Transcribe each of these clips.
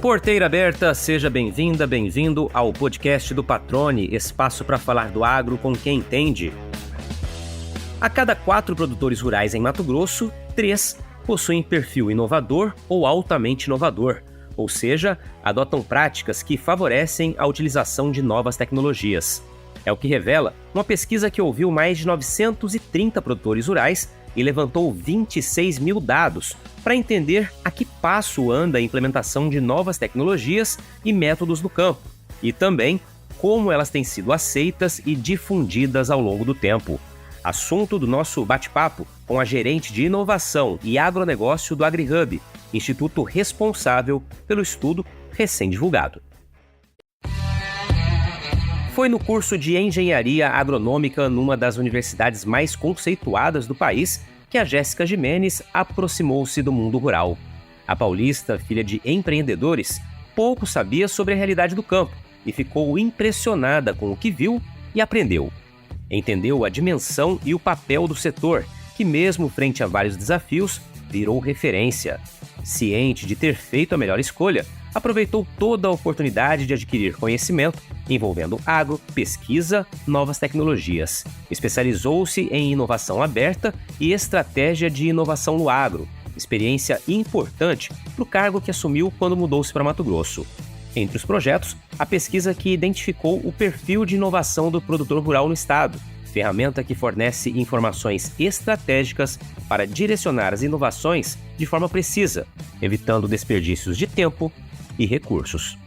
Porteira aberta, seja bem-vinda, bem-vindo ao podcast do Patrone, espaço para falar do agro com quem entende. A cada 4 produtores rurais em Mato Grosso, 3 possuem perfil inovador ou altamente inovador, ou seja, adotam práticas que favorecem a utilização de novas tecnologias. É o que revela uma pesquisa que ouviu mais de 930 produtores rurais e levantou 26 mil dados para entender a que passo anda a implementação de novas tecnologias e métodos no campo, e também como elas têm sido aceitas e difundidas ao longo do tempo. Assunto do nosso bate-papo com a gerente de inovação e agronegócio do AgriHub, instituto responsável pelo estudo recém-divulgado. Foi no curso de Engenharia Agronômica numa das universidades mais conceituadas do país que a Jéssica Gimenez aproximou-se do mundo rural. A paulista, filha de empreendedores, pouco sabia sobre a realidade do campo e ficou impressionada com o que viu e aprendeu. Entendeu a dimensão e o papel do setor, que mesmo frente a vários desafios, virou referência. Ciente de ter feito a melhor escolha, aproveitou toda a oportunidade de adquirir conhecimento envolvendo agro, pesquisa, novas tecnologias. Especializou-se em inovação aberta e estratégia de inovação no agro, experiência importante para o cargo que assumiu quando mudou-se para Mato Grosso. Entre os projetos, a pesquisa que identificou o perfil de inovação do produtor rural no estado, ferramenta que fornece informações estratégicas para direcionar as inovações de forma precisa, evitando desperdícios de tempo e recursos.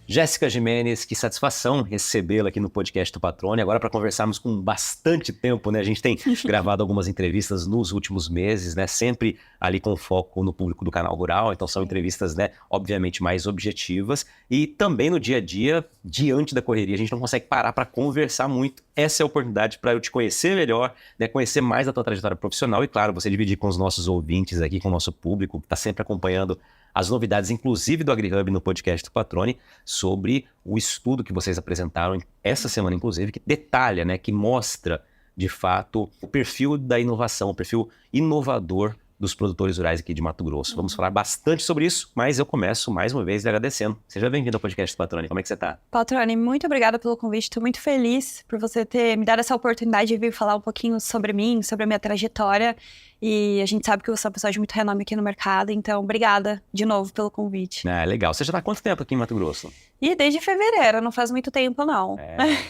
Jéssica Gimenez, que satisfação recebê-la aqui no podcast do Patrone, agora para conversarmos com bastante tempo, né? A gente tem gravado algumas entrevistas nos últimos meses, né? Sempre ali com foco no público do canal rural, então são entrevistas, né, obviamente mais objetivas, e também no dia a dia, diante da correria, a gente não consegue parar para conversar muito. Essa é a oportunidade para eu te conhecer melhor, né? Conhecer mais da tua trajetória profissional e, claro, você dividir com os nossos ouvintes aqui, com o nosso público, que está sempre acompanhando as novidades, inclusive do AgriHub no podcast do Patrone, sobre o estudo que vocês apresentaram essa semana, inclusive, que detalha, né, que mostra, de fato, o perfil da inovação, o perfil inovador dos produtores rurais aqui de Mato Grosso. Vamos falar bastante sobre isso, mas eu começo mais uma vez lhe agradecendo. Seja bem-vindo ao podcast do Patrone. Como é que você está? Patrone, muito obrigada pelo convite. Estou muito feliz por você ter me dado essa oportunidade de vir falar um pouquinho sobre mim, sobre a minha trajetória. E a gente sabe que você é uma pessoa de muito renome aqui no mercado, então obrigada de novo pelo convite. Legal. Você já está há quanto tempo aqui em Mato Grosso? E desde fevereiro, não faz muito tempo não.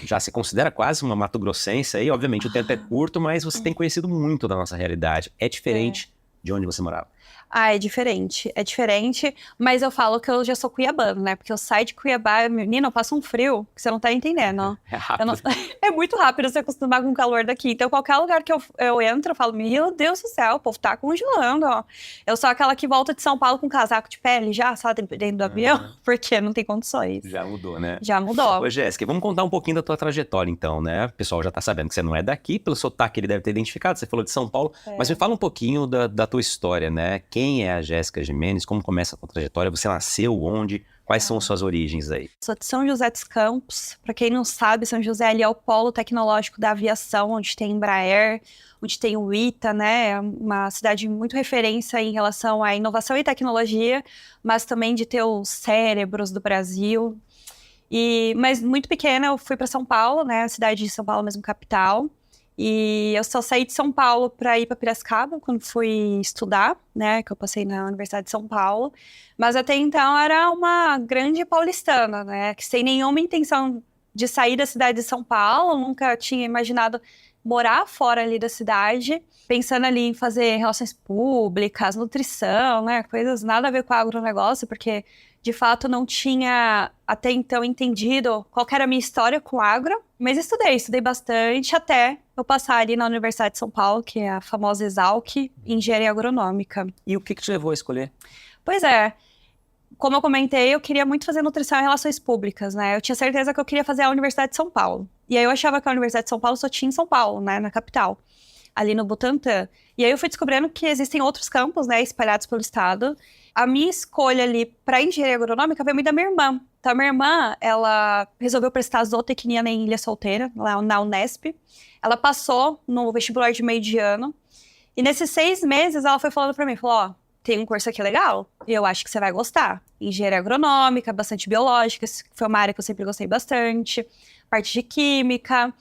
Já se considera quase uma mato-grossense aí, obviamente o tempo é curto, mas você tem conhecido muito da nossa realidade. É diferente de onde você morava? É diferente, mas eu falo que eu já sou cuiabano, né? Porque eu saio de Cuiabá, menina, eu passo um frio que você não tá entendendo. É rápido. É muito rápido você acostumar com o calor daqui. Então, qualquer lugar que eu entro, eu falo, meu Deus do céu, o povo tá congelando, ó. Eu sou aquela que volta de São Paulo com casaco de pele já, sabe, dentro do avião, porque não tem condições. Já mudou, né? Já mudou. Ô, Jéssica, vamos contar um pouquinho da tua trajetória, então, né? O pessoal já tá sabendo que você não é daqui, pelo sotaque ele deve ter identificado, você falou de São Paulo, mas me fala um pouquinho da tua história, né? Quem é a Jéssica Gimenez, como começa a tua trajetória, você nasceu onde, quais são as suas origens aí? Sou de São José dos Campos, para quem não sabe, São José ali é o polo tecnológico da aviação, onde tem Embraer, onde tem o ITA, né, é uma cidade muito referência em relação à inovação e tecnologia, mas também de ter os cérebros do Brasil. Mas muito pequena eu fui para São Paulo, né, a cidade de São Paulo mesmo, capital. E eu só saí de São Paulo para ir para Piracicaba quando fui estudar, né, que eu passei na Universidade de São Paulo. Mas até então era uma grande paulistana, né, que sem nenhuma intenção de sair da cidade de São Paulo, nunca tinha imaginado morar fora ali da cidade, pensando ali em fazer relações públicas, nutrição, né, coisas nada a ver com o agronegócio, porque de fato não tinha até então entendido qual era a minha história com agro, mas estudei bastante até eu passar ali na Universidade de São Paulo, que é a famosa Exalc, em Engenharia Agronômica. E o que te levou a escolher? Pois é, como eu comentei, eu queria muito fazer nutrição e relações públicas, né? Eu tinha certeza que eu queria fazer a Universidade de São Paulo. E aí eu achava que a Universidade de São Paulo só tinha em São Paulo, né, na capital, ali no Butantã. E aí eu fui descobrindo que existem outros campos, né, espalhados pelo estado. A minha escolha ali para engenharia agronômica veio muito da minha irmã. Então, a minha irmã, ela resolveu prestar zootecnia em Ilha Solteira, lá na Unesp. Ela passou no vestibular de meio de ano. E nesses 6 meses, ela foi falando pra mim, falou, ó, tem um curso aqui legal, e eu acho que você vai gostar. Engenharia agronômica, bastante biológica, foi uma área que eu sempre gostei bastante, parte de química.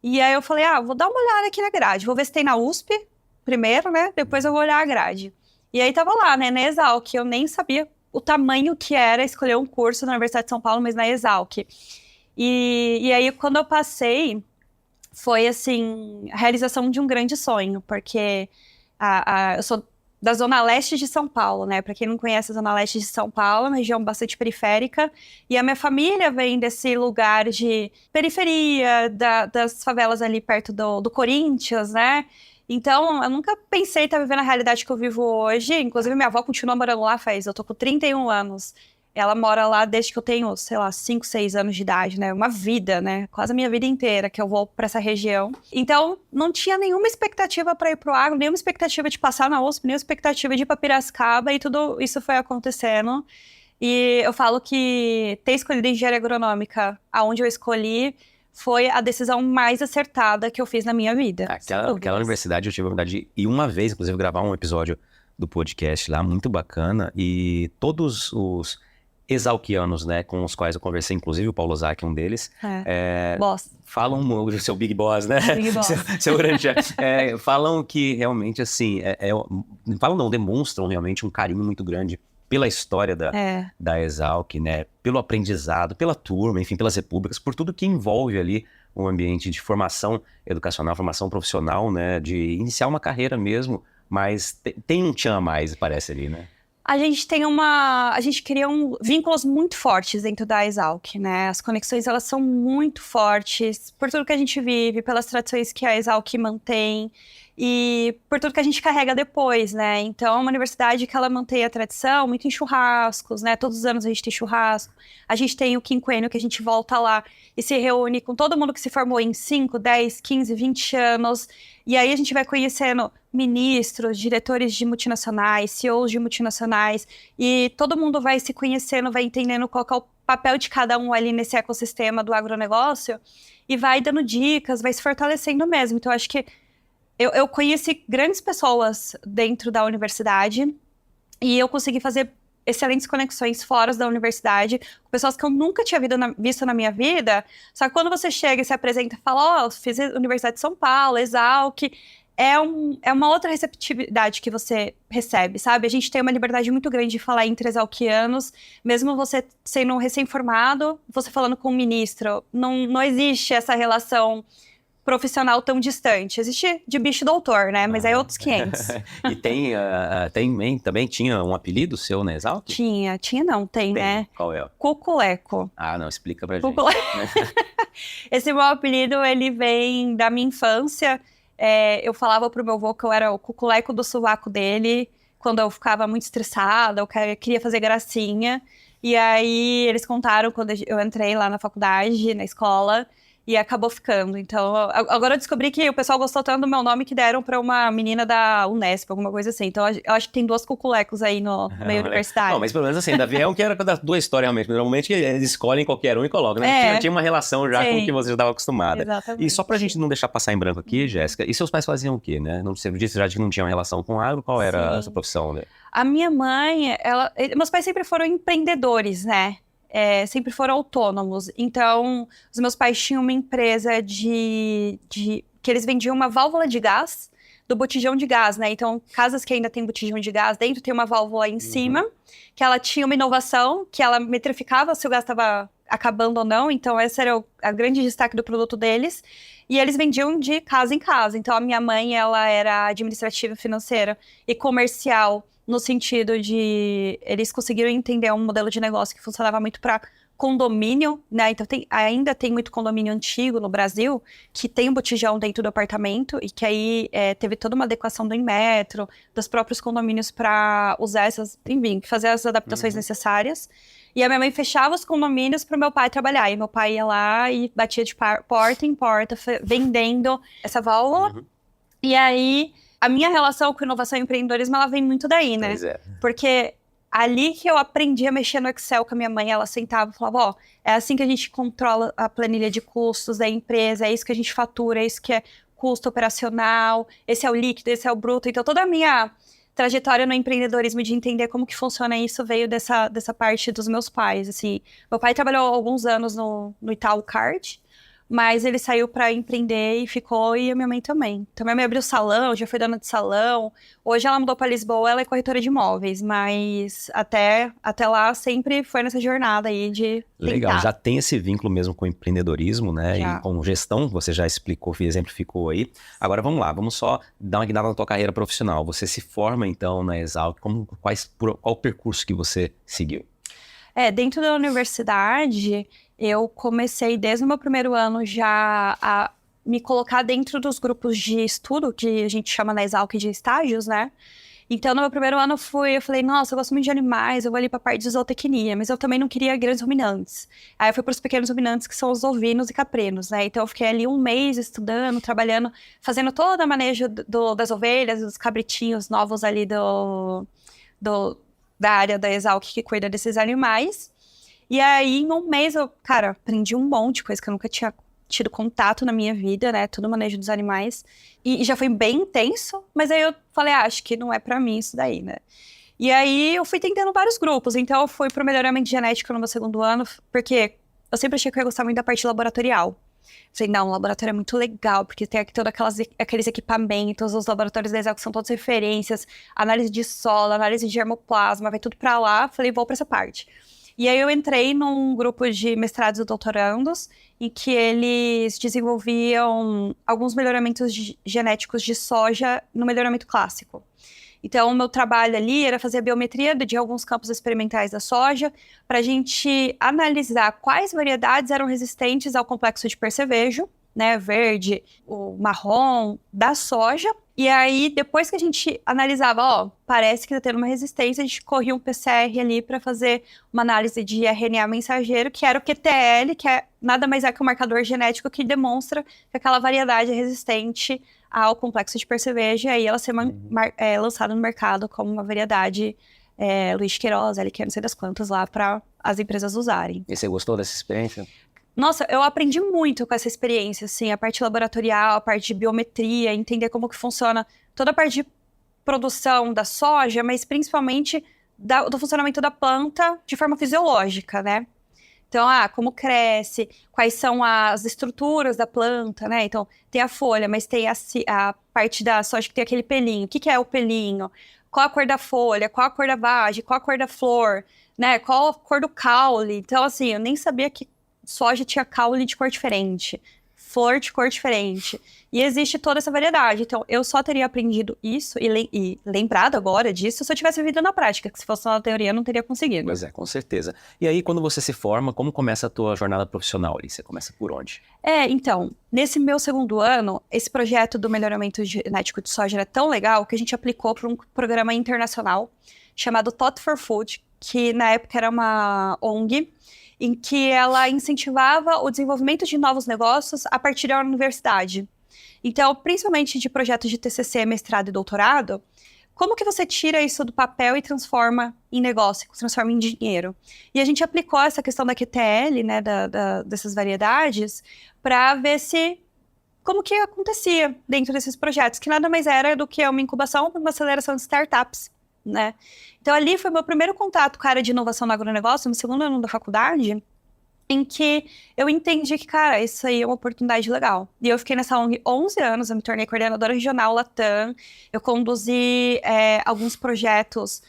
E aí eu falei, vou dar uma olhada aqui na grade, vou ver se tem na USP primeiro, né? Depois eu vou olhar a grade. E aí tava lá, né, na Exalc, eu nem sabia o tamanho que era escolher um curso na Universidade de São Paulo, mas na Exalc. E aí, quando eu passei, foi, assim, a realização de um grande sonho, porque eu sou da Zona Leste de São Paulo, né? Para quem não conhece a Zona Leste de São Paulo, é uma região bastante periférica, e a minha família vem desse lugar de periferia, das favelas ali perto do Corinthians, né? Então, eu nunca pensei em estar vivendo a realidade que eu vivo hoje. Inclusive, minha avó continua morando lá eu tô com 31 anos. Ela mora lá desde que eu tenho, sei lá, 5, 6 anos de idade, né? Uma vida, né? Quase a minha vida inteira que eu vou pra essa região. Então, não tinha nenhuma expectativa para ir pro agro, nenhuma expectativa de passar na USP, nenhuma expectativa de ir pra Piracicaba, e tudo isso foi acontecendo. E eu falo que ter escolhido engenharia agronômica aonde eu escolhi foi a decisão mais acertada que eu fiz na minha vida. Aquela universidade eu tive a oportunidade de ir uma vez, inclusive, gravar um episódio do podcast lá, muito bacana, e todos os exalquianos, né, com os quais eu conversei, inclusive o Paulo Zac, um deles, Boss. falam, o seu Big Boss, né? Big Boss. seu grande chefe. Falam que realmente, assim, falam não, demonstram realmente um carinho muito grande pela história da Exalc, né, pelo aprendizado, pela turma, enfim, pelas repúblicas, por tudo que envolve ali um ambiente de formação educacional, formação profissional, né, de iniciar uma carreira mesmo, mas tem um tchan a mais, parece ali, né? A gente cria vínculos muito fortes dentro da Exalc, né? As conexões, elas são muito fortes por tudo que a gente vive, pelas tradições que a Exalc mantém e por tudo que a gente carrega depois, né? Então, é uma universidade que ela mantém a tradição muito em churrascos, né? Todos os anos a gente tem churrasco. A gente tem o quinquênio que a gente volta lá e se reúne com todo mundo que se formou em 5, 10, 15, 20 anos. E aí a gente vai conhecendo ministros, diretores de multinacionais, CEOs de multinacionais, e todo mundo vai se conhecendo, vai entendendo qual que é o papel de cada um ali nesse ecossistema do agronegócio, e vai dando dicas, vai se fortalecendo mesmo. Então, acho que eu conheci grandes pessoas dentro da universidade, e eu consegui fazer excelentes conexões fora da universidade, com pessoas que eu nunca tinha visto na minha vida. Só que quando você chega e se apresenta e fala, fiz a Universidade de São Paulo, Exalc, é uma outra receptividade que você recebe, sabe? A gente tem uma liberdade muito grande de falar entre exalquianos, mesmo você sendo recém-formado, você falando com um ministro, não existe essa relação profissional tão distante. Existe de bicho doutor, né? Mas é outros 500. E também tinha um apelido seu, né, Exalc? Tinha não, tem, né? Qual é? Cuculeco. Não, explica pra gente. Esse meu apelido, ele vem da minha infância. Eu falava pro meu avô que eu era o cuculeco do sovaco dele, quando eu ficava muito estressada, eu queria fazer gracinha. E aí, eles contaram quando eu entrei lá na faculdade, na escola, e acabou ficando. Então, agora eu descobri que o pessoal gostou tanto do meu nome que deram pra uma menina da Unesp, alguma coisa assim. Então, eu acho que tem 2 cuculecos aí no meio universitário. Não, mas pelo menos assim, Davi é um que era das 2 histórias realmente. Normalmente eles escolhem qualquer um e colocam, né? Tinha uma relação já com o que você já estava acostumada. Exatamente. E só pra gente não deixar passar em branco aqui, Jéssica, e seus pais faziam o quê, né? Você disse já que não tinha uma relação com agro, qual era a sua profissão, né? A minha mãe, meus pais sempre foram empreendedores, né? Sempre foram autônomos. Então, os meus pais tinham uma empresa que eles vendiam uma válvula de gás do botijão de gás, né? Então, casas que ainda tem botijão de gás, dentro tem uma válvula em cima, que ela tinha uma inovação, que ela metrificava se o gás estava acabando ou não. Então, esse era o grande destaque do produto deles. E eles vendiam de casa em casa. Então, a minha mãe, ela era administrativa, financeira e comercial, no sentido de eles conseguiram entender um modelo de negócio que funcionava muito para condomínio, né? Então ainda tem muito condomínio antigo no Brasil que tem um botijão dentro do apartamento e que aí teve toda uma adequação do Inmetro, dos próprios condomínios para usar fazer as adaptações necessárias. E a minha mãe fechava os condomínios para o meu pai trabalhar. E meu pai ia lá e batia de porta em porta, vendendo essa válvula. E aí, a minha relação com inovação e empreendedorismo, ela vem muito daí, né? Pois é. Porque ali que eu aprendi a mexer no Excel com a minha mãe, ela sentava e falava, é assim que a gente controla a planilha de custos da empresa, é isso que a gente fatura, é isso que é custo operacional, esse é o líquido, esse é o bruto. Então, toda a minha trajetória no empreendedorismo de entender como que funciona isso veio dessa parte dos meus pais, assim. Meu pai trabalhou alguns anos no Itaú Card, mas ele saiu para empreender e ficou, e a minha mãe também. Então, minha mãe abriu salão, já foi dona de salão. Hoje ela mudou para Lisboa, ela é corretora de imóveis, mas até lá sempre foi nessa jornada aí de Legal, tentar. já tem esse vínculo mesmo com o empreendedorismo, né? Já. E com gestão, você já explicou, exemplificou aí. Agora vamos lá, vamos só dar uma guinada na tua carreira profissional. Você se forma então na Exalc, qual o percurso que você seguiu? Dentro da universidade, eu comecei desde o meu primeiro ano já a me colocar dentro dos grupos de estudo, que a gente chama na Exalc de estágios, né? Então, no meu primeiro ano, eu falei, nossa, eu gosto muito de animais, eu vou ali para a parte de zootecnia, mas eu também não queria grandes ruminantes. Aí eu fui para os pequenos ruminantes, que são os ovinos e caprinos, né? Então, eu fiquei ali um mês estudando, trabalhando, fazendo todo o manejo das ovelhas, dos cabritinhos novos ali da área da Exalc que cuida desses animais. E aí, em um mês, eu, cara, aprendi um monte de coisa que eu nunca tinha tido contato na minha vida, né? Todo o manejo dos animais. E já foi bem intenso, mas aí eu falei, acho que não é pra mim isso daí, né? E aí, eu fui tentando vários grupos. Então, eu fui pro melhoramento genético no meu segundo ano, porque eu sempre achei que eu ia gostar muito da parte laboratorial. Falei, não, o laboratório é muito legal, porque tem aqui todos aqueles equipamentos, os laboratórios da Exalc são todas referências, análise de solo, análise de germoplasma, vai tudo pra lá. Falei, vou pra essa parte. E aí eu entrei num grupo de mestrados e doutorandos, em que eles desenvolviam alguns melhoramentos genéticos de soja no melhoramento clássico. Então, o meu trabalho ali era fazer a biometria de alguns campos experimentais da soja, para a gente analisar quais variedades eram resistentes ao complexo de percevejo, né, verde, o marrom, da soja. E aí, depois que a gente analisava, parece que tá tendo uma resistência, a gente corria um PCR ali para fazer uma análise de RNA mensageiro, que era o QTL, que nada mais é que um marcador genético que demonstra que aquela variedade é resistente ao complexo de percevejo, e aí ela ser lançada no mercado como uma variedade Luiz Queiroz, LQ, não sei das quantas lá, para as empresas usarem. E você gostou dessa experiência? Nossa, eu aprendi muito com essa experiência, assim, a parte laboratorial, a parte de biometria, entender como que funciona toda a parte de produção da soja, mas principalmente do funcionamento da planta de forma fisiológica, né? Então, como cresce, quais são as estruturas da planta, né? Então, tem a folha, mas tem a parte da soja que tem aquele pelinho. O que é o pelinho? Qual a cor da folha? Qual a cor da vagem? Qual a cor da flor? Né? Qual a cor do caule? Então, assim, eu nem sabia que soja tinha caule de cor diferente, flor de cor diferente. E existe toda essa variedade. Então, eu só teria aprendido isso e lembrado agora disso se eu tivesse vivido na prática, que se fosse na teoria eu não teria conseguido. Pois é, com certeza. E aí, quando você se forma, como começa a tua jornada profissional ali? Você começa por onde? Então, nesse meu segundo ano, esse projeto do melhoramento genético de soja era tão legal que a gente aplicou para um programa internacional chamado Thought for Food, que na época era uma ONG, em que ela incentivava o desenvolvimento de novos negócios a partir da universidade. Então, principalmente de projetos de TCC, mestrado e doutorado, como que você tira isso do papel e transforma em negócio, transforma em dinheiro? E a gente aplicou essa questão da QTL, né, dessas variedades, para ver como que acontecia dentro desses projetos, que nada mais era do que uma incubação, uma aceleração de startups, né? Então, ali foi meu primeiro contato com a área de inovação no agronegócio, no segundo ano da faculdade, em que eu entendi que, cara, isso aí é uma oportunidade legal. E eu fiquei nessa ONG 11 anos, eu me tornei coordenadora regional Latam, eu conduzi alguns projetos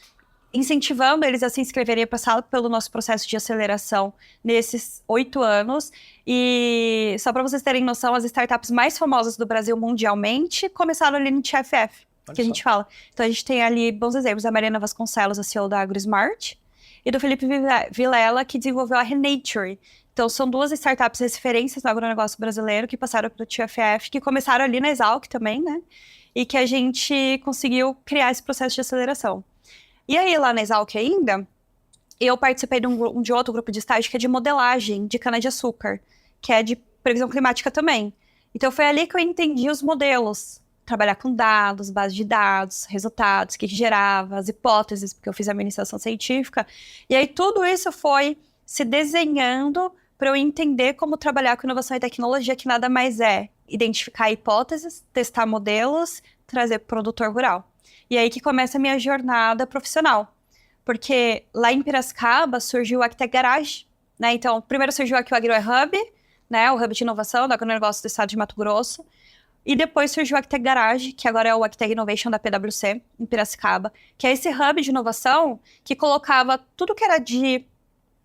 incentivando eles a se inscreverem e passar pelo nosso processo de aceleração nesses 8 anos. E só para vocês terem noção, as startups mais famosas do Brasil mundialmente começaram ali no TFF, que a gente fala. Então, a gente tem ali bons exemplos, a Mariana Vasconcelos, a CEO da AgroSmart, e do Felipe Vilela, que desenvolveu a Renature. Então, são duas startups referências no agronegócio brasileiro que passaram para o TFF, que começaram ali na Exalc também, né? E que a gente conseguiu criar esse processo de aceleração. E aí, lá na Exalc ainda, eu participei de outro grupo de estágio que é de modelagem de cana-de-açúcar, que é de previsão climática também. Então, foi ali que eu entendi os modelos. Trabalhar com dados, base de dados, resultados, o que gerava, as hipóteses, porque eu fiz administração científica. E aí tudo isso foi se desenhando para eu entender como trabalhar com inovação e tecnologia, que nada mais é identificar hipóteses, testar modelos, trazer para o produtor rural. E aí que começa a minha jornada profissional. Porque lá em Piracicaba surgiu o Agtech Garage, né? Então, primeiro surgiu aqui o AgroHub, né? O Hub de Inovação do agronegócio do estado de Mato Grosso. E depois surgiu o Agtech Garage, que agora é o Agtech Innovation da PwC, em Piracicaba, que é esse hub de inovação que colocava tudo que era de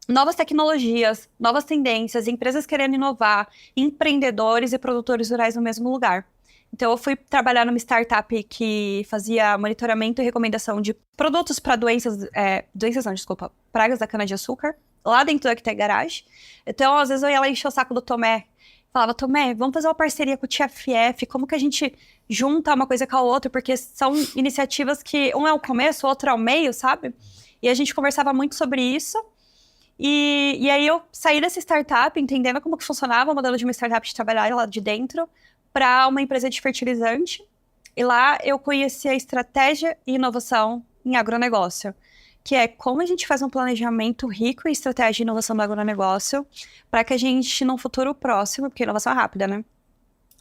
novas tecnologias, novas tendências, empresas querendo inovar, empreendedores e produtores rurais no mesmo lugar. Então, eu fui trabalhar numa startup que fazia monitoramento e recomendação de produtos para pragas da cana-de-açúcar, lá dentro do Agtech Garage. Então, às vezes eu ia lá encher o saco do Tomé. Falava, Tomé, vamos fazer uma parceria com o TFF, como que a gente junta uma coisa com a outra? Porque são iniciativas que um é o começo, o outro é o meio, sabe? E a gente conversava muito sobre isso. E aí eu saí dessa startup, entendendo como que funcionava o modelo de uma startup de trabalhar lá de dentro, para uma empresa de fertilizante. E lá eu conheci a estratégia e inovação em agronegócio, que é como a gente faz um planejamento rico em estratégia e inovação do agronegócio, para que a gente, num futuro próximo, porque inovação é rápida, né?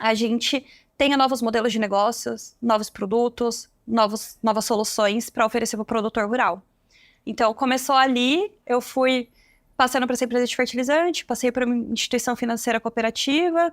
A gente tenha novos modelos de negócios, novos produtos, novas soluções para oferecer para o produtor rural. Então, começou ali, eu fui passando para essa empresa de fertilizante, passei para uma instituição financeira cooperativa,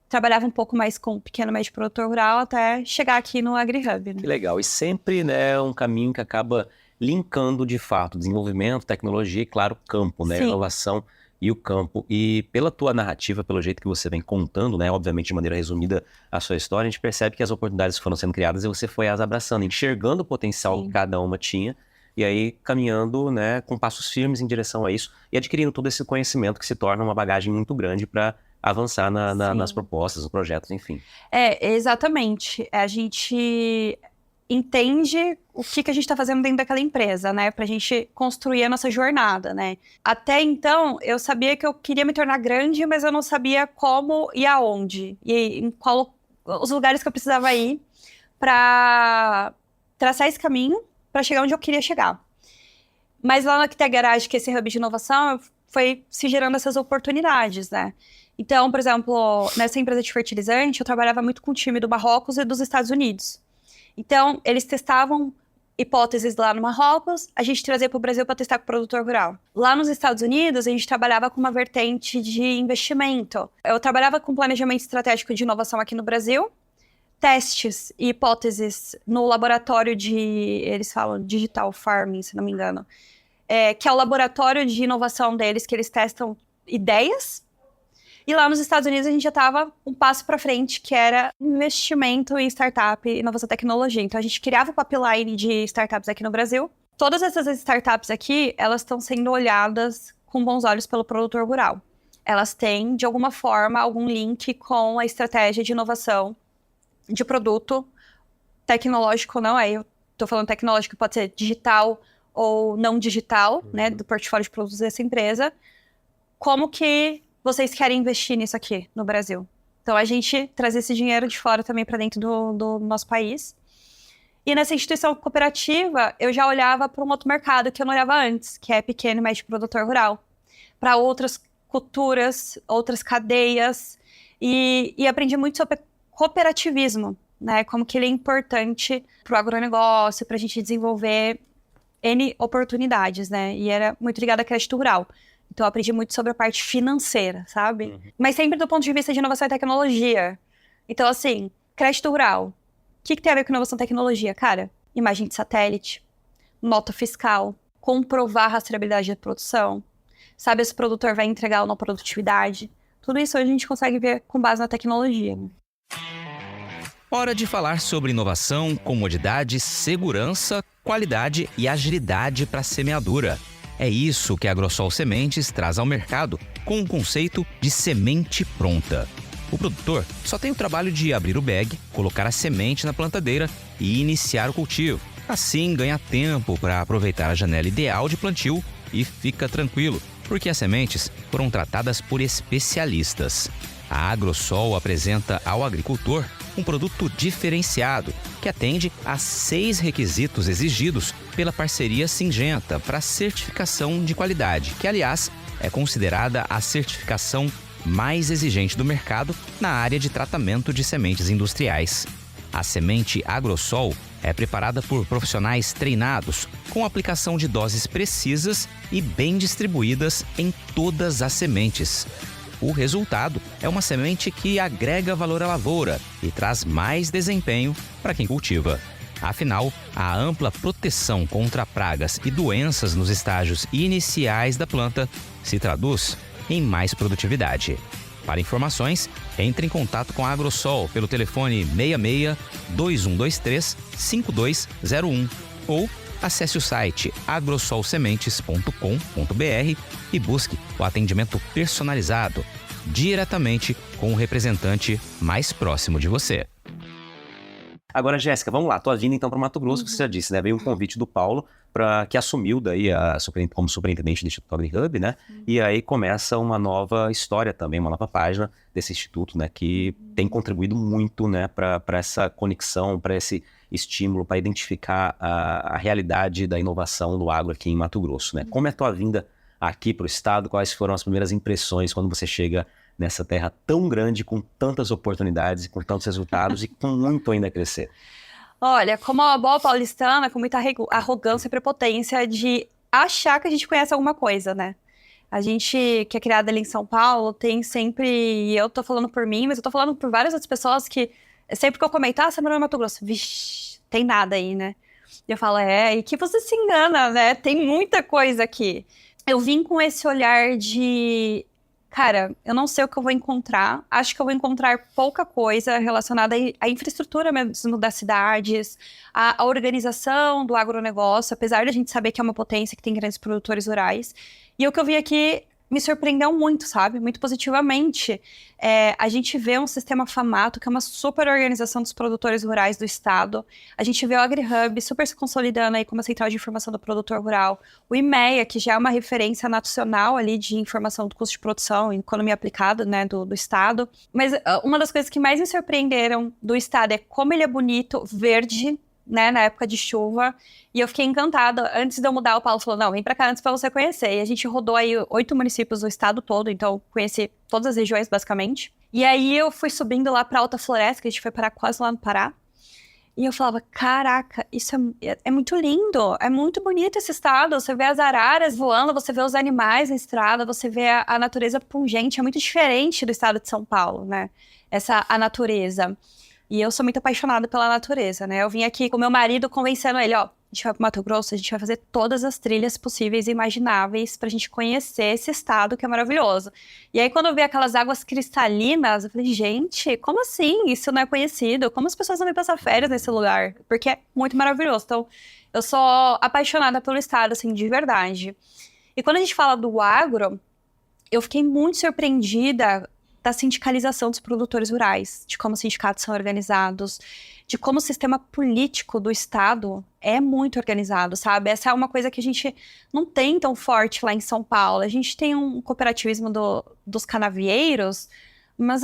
trabalhava um pouco mais com o pequeno e médio produtor rural, até chegar aqui no AgriHub. Né? Que legal. E sempre, né, um caminho que acaba linkando, de fato, desenvolvimento, tecnologia e, claro, campo, né? Sim. Inovação e o campo. E pela tua narrativa, pelo jeito que você vem contando, né? Obviamente, de maneira resumida, a sua história, a gente percebe que as oportunidades foram sendo criadas e você foi as abraçando, enxergando o potencial que cada uma tinha e aí caminhando, né, com passos firmes em direção a isso e adquirindo todo esse conhecimento que se torna uma bagagem muito grande para avançar nas propostas, nos projetos, enfim. Exatamente. A gente entende o que a gente está fazendo dentro daquela empresa, né? Pra gente construir a nossa jornada, né? Até então, eu sabia que eu queria me tornar grande, mas eu não sabia como e aonde. E em qual os lugares que eu precisava ir para traçar esse caminho para chegar onde eu queria chegar. Mas lá no Agtech Garage, que é esse hub de inovação, foi se gerando essas oportunidades, né? Então, por exemplo, nessa empresa de fertilizante, eu trabalhava muito com o time do Marrocos e dos Estados Unidos. Então, eles testavam hipóteses lá no Marrocos, a gente trazia para o Brasil para testar com o produtor rural. Lá nos Estados Unidos, a gente trabalhava com uma vertente de investimento. Eu trabalhava com planejamento estratégico de inovação aqui no Brasil, testes e hipóteses no laboratório eles falam digital farming, se não me engano, que é o laboratório de inovação deles, que eles testam ideias. E lá nos Estados Unidos a gente já estava um passo para frente, que era investimento em startup e inovação e tecnologia. Então a gente criava o pipeline de startups aqui no Brasil. Todas essas startups aqui, elas estão sendo olhadas com bons olhos pelo produtor rural. Elas têm, de alguma forma, algum link com a estratégia de inovação de produto tecnológico, não é? Eu estou falando tecnológico, pode ser digital ou não digital, né? Do portfólio de produtos dessa empresa. Como que vocês querem investir nisso aqui no Brasil? Então, a gente traz esse dinheiro de fora também para dentro do nosso país. E nessa instituição cooperativa, eu já olhava para um outro mercado que eu não olhava antes, que é pequeno e médio produtor rural. Para outras culturas, outras cadeias. E aprendi muito sobre cooperativismo, né? Como que ele é importante para o agronegócio, para a gente desenvolver N oportunidades, né? E era muito ligado a crédito rural. Então, eu aprendi muito sobre a parte financeira, sabe? Uhum. Mas sempre do ponto de vista de inovação e tecnologia. Então, assim, crédito rural. O que tem a ver com inovação e tecnologia? Cara, imagem de satélite, nota fiscal, comprovar a rastreabilidade da produção, sabe se o produtor vai entregar ou não produtividade. Tudo isso hoje a gente consegue ver com base na tecnologia. Hora de falar sobre inovação, comodidade, segurança, qualidade e agilidade para a semeadura. É isso que a Agrosol Sementes traz ao mercado com o conceito de semente pronta. O produtor só tem o trabalho de abrir o bag, colocar a semente na plantadeira e iniciar o cultivo. Assim, ganha tempo para aproveitar a janela ideal de plantio e fica tranquilo, porque as sementes foram tratadas por especialistas. A Agrosol apresenta ao agricultor um produto diferenciado que atende a 6 requisitos exigidos pela parceria Syngenta para certificação de qualidade, que, aliás, é considerada a certificação mais exigente do mercado na área de tratamento de sementes industriais. A semente Agrosol é preparada por profissionais treinados, com aplicação de doses precisas e bem distribuídas em todas as sementes. O resultado é uma semente que agrega valor à lavoura e traz mais desempenho para quem cultiva. Afinal, a ampla proteção contra pragas e doenças nos estágios iniciais da planta se traduz em mais produtividade. Para informações, entre em contato com a Agrosol pelo telefone 66 2123 5201 ou acesse o site agrosolsementes.com.br e busque o atendimento personalizado diretamente com o representante mais próximo de você. Agora, Jéssica, vamos lá. Tua vinda então para Mato Grosso, que você já disse, né? Veio um convite do Paulo, que assumiu daí como superintendente do Instituto AgriHub, né? E aí começa uma nova história também, uma nova página desse instituto, né? Que tem contribuído muito, né? Para essa conexão, para esse estímulo, para identificar a realidade da inovação do agro aqui em Mato Grosso, né? Como é a tua vinda aqui para o estado? Quais foram as primeiras impressões quando você chega nessa terra tão grande, com tantas oportunidades, com tantos resultados e com muito ainda a crescer? Olha, como uma boa paulistana, com muita arrogância e prepotência de achar que a gente conhece alguma coisa, né? A gente que é criada ali em São Paulo tem sempre, e eu tô falando por mim, mas eu tô falando por várias outras pessoas que sempre que eu comento, você morou em Mato Grosso, vixi, tem nada aí, né? E eu falo, e que você se engana, né? Tem muita coisa aqui. Eu vim com esse olhar de, cara, eu não sei o que eu vou encontrar. Acho que eu vou encontrar pouca coisa relacionada à infraestrutura mesmo das cidades, à organização do agronegócio, apesar de a gente saber que é uma potência, que tem grandes produtores rurais. E o que eu vi aqui me surpreendeu muito, sabe? Muito positivamente. A gente vê um sistema FAMATO, que é uma super organização dos produtores rurais do estado. A gente vê o AgriHub super se consolidando aí como a central de informação do produtor rural. O IMEA, que já é uma referência nacional ali de informação do custo de produção e economia aplicada, né, do estado. Mas uma das coisas que mais me surpreenderam do estado é como ele é bonito, verde, né, na época de chuva, e eu fiquei encantada. Antes de eu mudar, o Paulo falou, não, vem pra cá antes pra você conhecer. E a gente rodou aí 8 municípios do estado todo, então conheci todas as regiões, basicamente. E aí eu fui subindo lá pra Alta Floresta, que a gente foi parar quase lá no Pará, e eu falava, caraca, isso é muito lindo, é muito bonito esse estado, você vê as araras voando, você vê os animais na estrada, você vê a natureza pungente, é muito diferente do estado de São Paulo, né, a natureza. E eu sou muito apaixonada pela natureza, né? Eu vim aqui com meu marido convencendo ele, a gente vai pro Mato Grosso, a gente vai fazer todas as trilhas possíveis e imagináveis pra gente conhecer esse estado que é maravilhoso. E aí, quando eu vi aquelas águas cristalinas, eu falei, gente, como assim? Isso não é conhecido? Como as pessoas não vêm passar férias nesse lugar? Porque é muito maravilhoso. Então, eu sou apaixonada pelo estado, assim, de verdade. E quando a gente fala do agro, eu fiquei muito surpreendida da sindicalização dos produtores rurais, de como os sindicatos são organizados, de como o sistema político do estado é muito organizado, sabe? Essa é uma coisa que a gente não tem tão forte lá em São Paulo. A gente tem um cooperativismo dos canavieiros, mas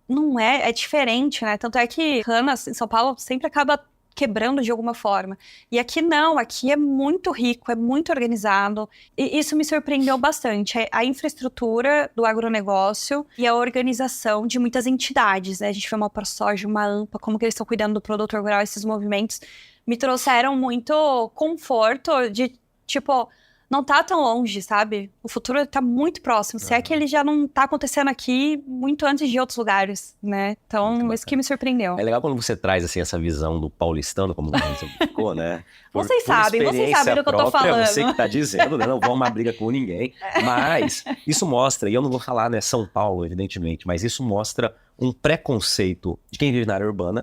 não é diferente, né? Tanto é que canas em São Paulo sempre acaba quebrando de alguma forma. E aqui não, aqui é muito rico, é muito organizado. E isso me surpreendeu bastante. A infraestrutura do agronegócio e a organização de muitas entidades, né? A gente vê uma ProSoja, uma AMPA, como que eles estão cuidando do produtor rural, esses movimentos me trouxeram muito conforto de, tipo, não tá tão longe, sabe? O futuro tá muito próximo. Se é que ele já não tá acontecendo aqui muito antes de outros lugares, né? Então, isso que me surpreendeu. É legal quando você traz, assim, essa visão do paulistano, como você ficou, né? Vocês sabem do que eu tô falando. Você que tá dizendo, né? Não vou arrumar briga com ninguém. Mas isso mostra, e eu não vou falar, né, São Paulo, evidentemente, mas isso mostra um preconceito de quem vive na área urbana.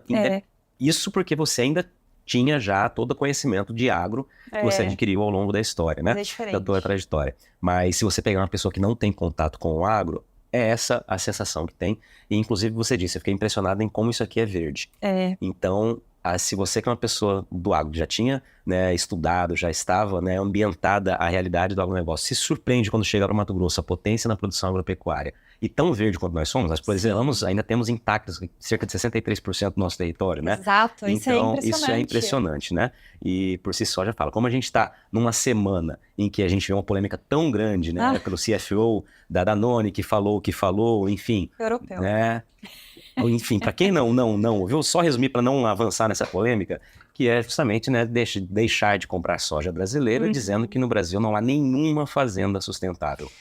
Isso porque você ainda tinha já todo o conhecimento de agro que você adquiriu ao longo da história, né? Da tua trajetória. Mas se você pegar uma pessoa que não tem contato com o agro, é essa a sensação que tem. E inclusive você disse, eu fiquei impressionada em como isso aqui é verde. Então, se você que é uma pessoa do agro já tinha, né, estudado, já estava, né, ambientada à realidade do agronegócio, se surpreende quando chega para o Mato Grosso, a potência na produção agropecuária e tão verde quanto nós somos, nós preservamos, ainda temos intactos cerca de 63% do nosso território, né? Exato, isso é impressionante. Isso é impressionante, né? E por si só já fala, como a gente está numa semana em que a gente vê uma polêmica tão grande, né? Pelo CFO da Danone, que falou, enfim. Europeu. Né? Enfim, para quem não ouviu, só resumir para não avançar nessa polêmica, que é justamente, né, deixar de comprar soja brasileira, dizendo que no Brasil não há nenhuma fazenda sustentável.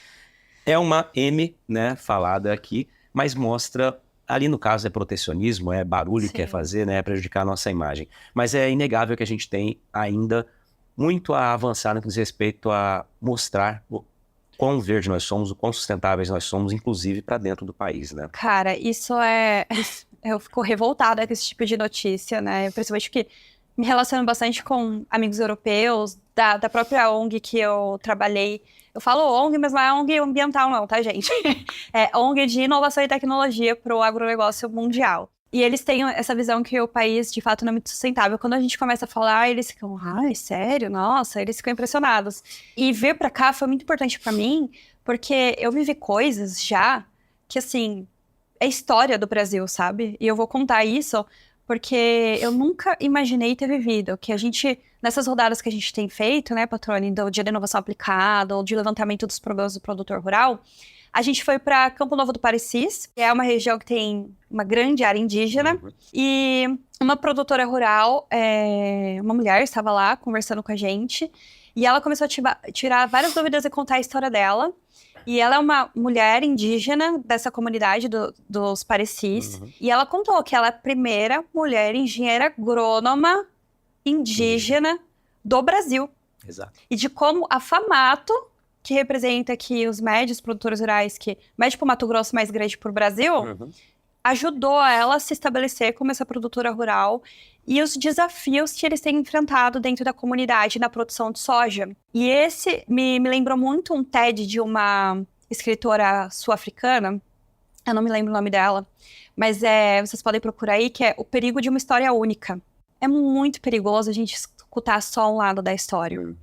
É uma M, né, falada aqui, mas mostra, ali no caso é protecionismo, é barulho que quer fazer, né, é prejudicar a nossa imagem. Mas é inegável que a gente tem ainda muito a avançar no que diz respeito a mostrar o quão verde nós somos, o quão sustentáveis nós somos, inclusive para dentro do país, né? Cara, isso é... Eu fico revoltada com esse tipo de notícia, né? Principalmente porque me relaciono bastante com amigos europeus, da própria ONG que eu trabalhei. Eu falo ONG, mas não é ONG ambiental não, tá, gente? É ONG de inovação e tecnologia para o agronegócio mundial. E eles têm essa visão que o país, de fato, não é muito sustentável. Quando a gente começa a falar, eles ficam, ai, sério? Nossa, eles ficam impressionados. E vir pra cá foi muito importante pra mim, porque eu vivi coisas já que, assim, é história do Brasil, sabe? E eu vou contar isso porque eu nunca imaginei ter vivido. Que a gente, nessas rodadas que a gente tem feito, né, Patrone, do Dia da Inovação Aplicada, ou de levantamento dos problemas do produtor rural, a gente foi para Campo Novo do Parecis, que é uma região que tem uma grande área indígena, e uma produtora rural, uma mulher, estava lá conversando com a gente, e ela começou a tirar várias dúvidas e contar a história dela. E ela é uma mulher indígena dessa comunidade dos Parecis, e ela contou que ela é a primeira mulher engenheira agrônoma indígena do Brasil. Exato. E de como a FAMATO, que representa aqui os médios produtores rurais, que médio para o Mato Grosso, mais grande para o Brasil, ajudou ela a se estabelecer como essa produtora rural e os desafios que eles têm enfrentado dentro da comunidade na produção de soja. E esse me lembrou muito um TED de uma escritora sul-africana, eu não me lembro o nome dela, mas vocês podem procurar aí, que é O Perigo de uma História Única. É muito perigoso a gente escutar só um lado da história.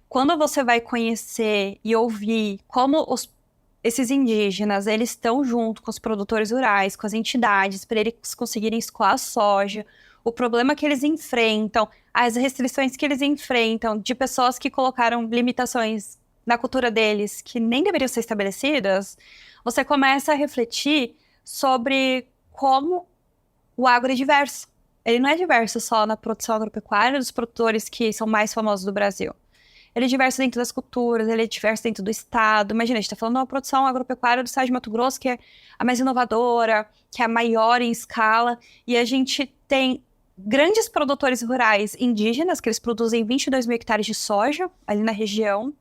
Quando você vai conhecer e ouvir como esses indígenas, eles estão junto com os produtores rurais, com as entidades, para eles conseguirem escoar a soja, o problema que eles enfrentam, as restrições que eles enfrentam, de pessoas que colocaram limitações na cultura deles que nem deveriam ser estabelecidas, você começa a refletir sobre como o agro é diverso. Ele não é diverso só na produção agropecuária dos produtores que são mais famosos do Brasil. Ele é diverso dentro das culturas, ele é diverso dentro do estado. Imagina, a gente está falando de uma produção agropecuária do estado de Mato Grosso, que é a mais inovadora, que é a maior em escala, e a gente tem grandes produtores rurais indígenas, que eles produzem 22 mil hectares de soja ali na região,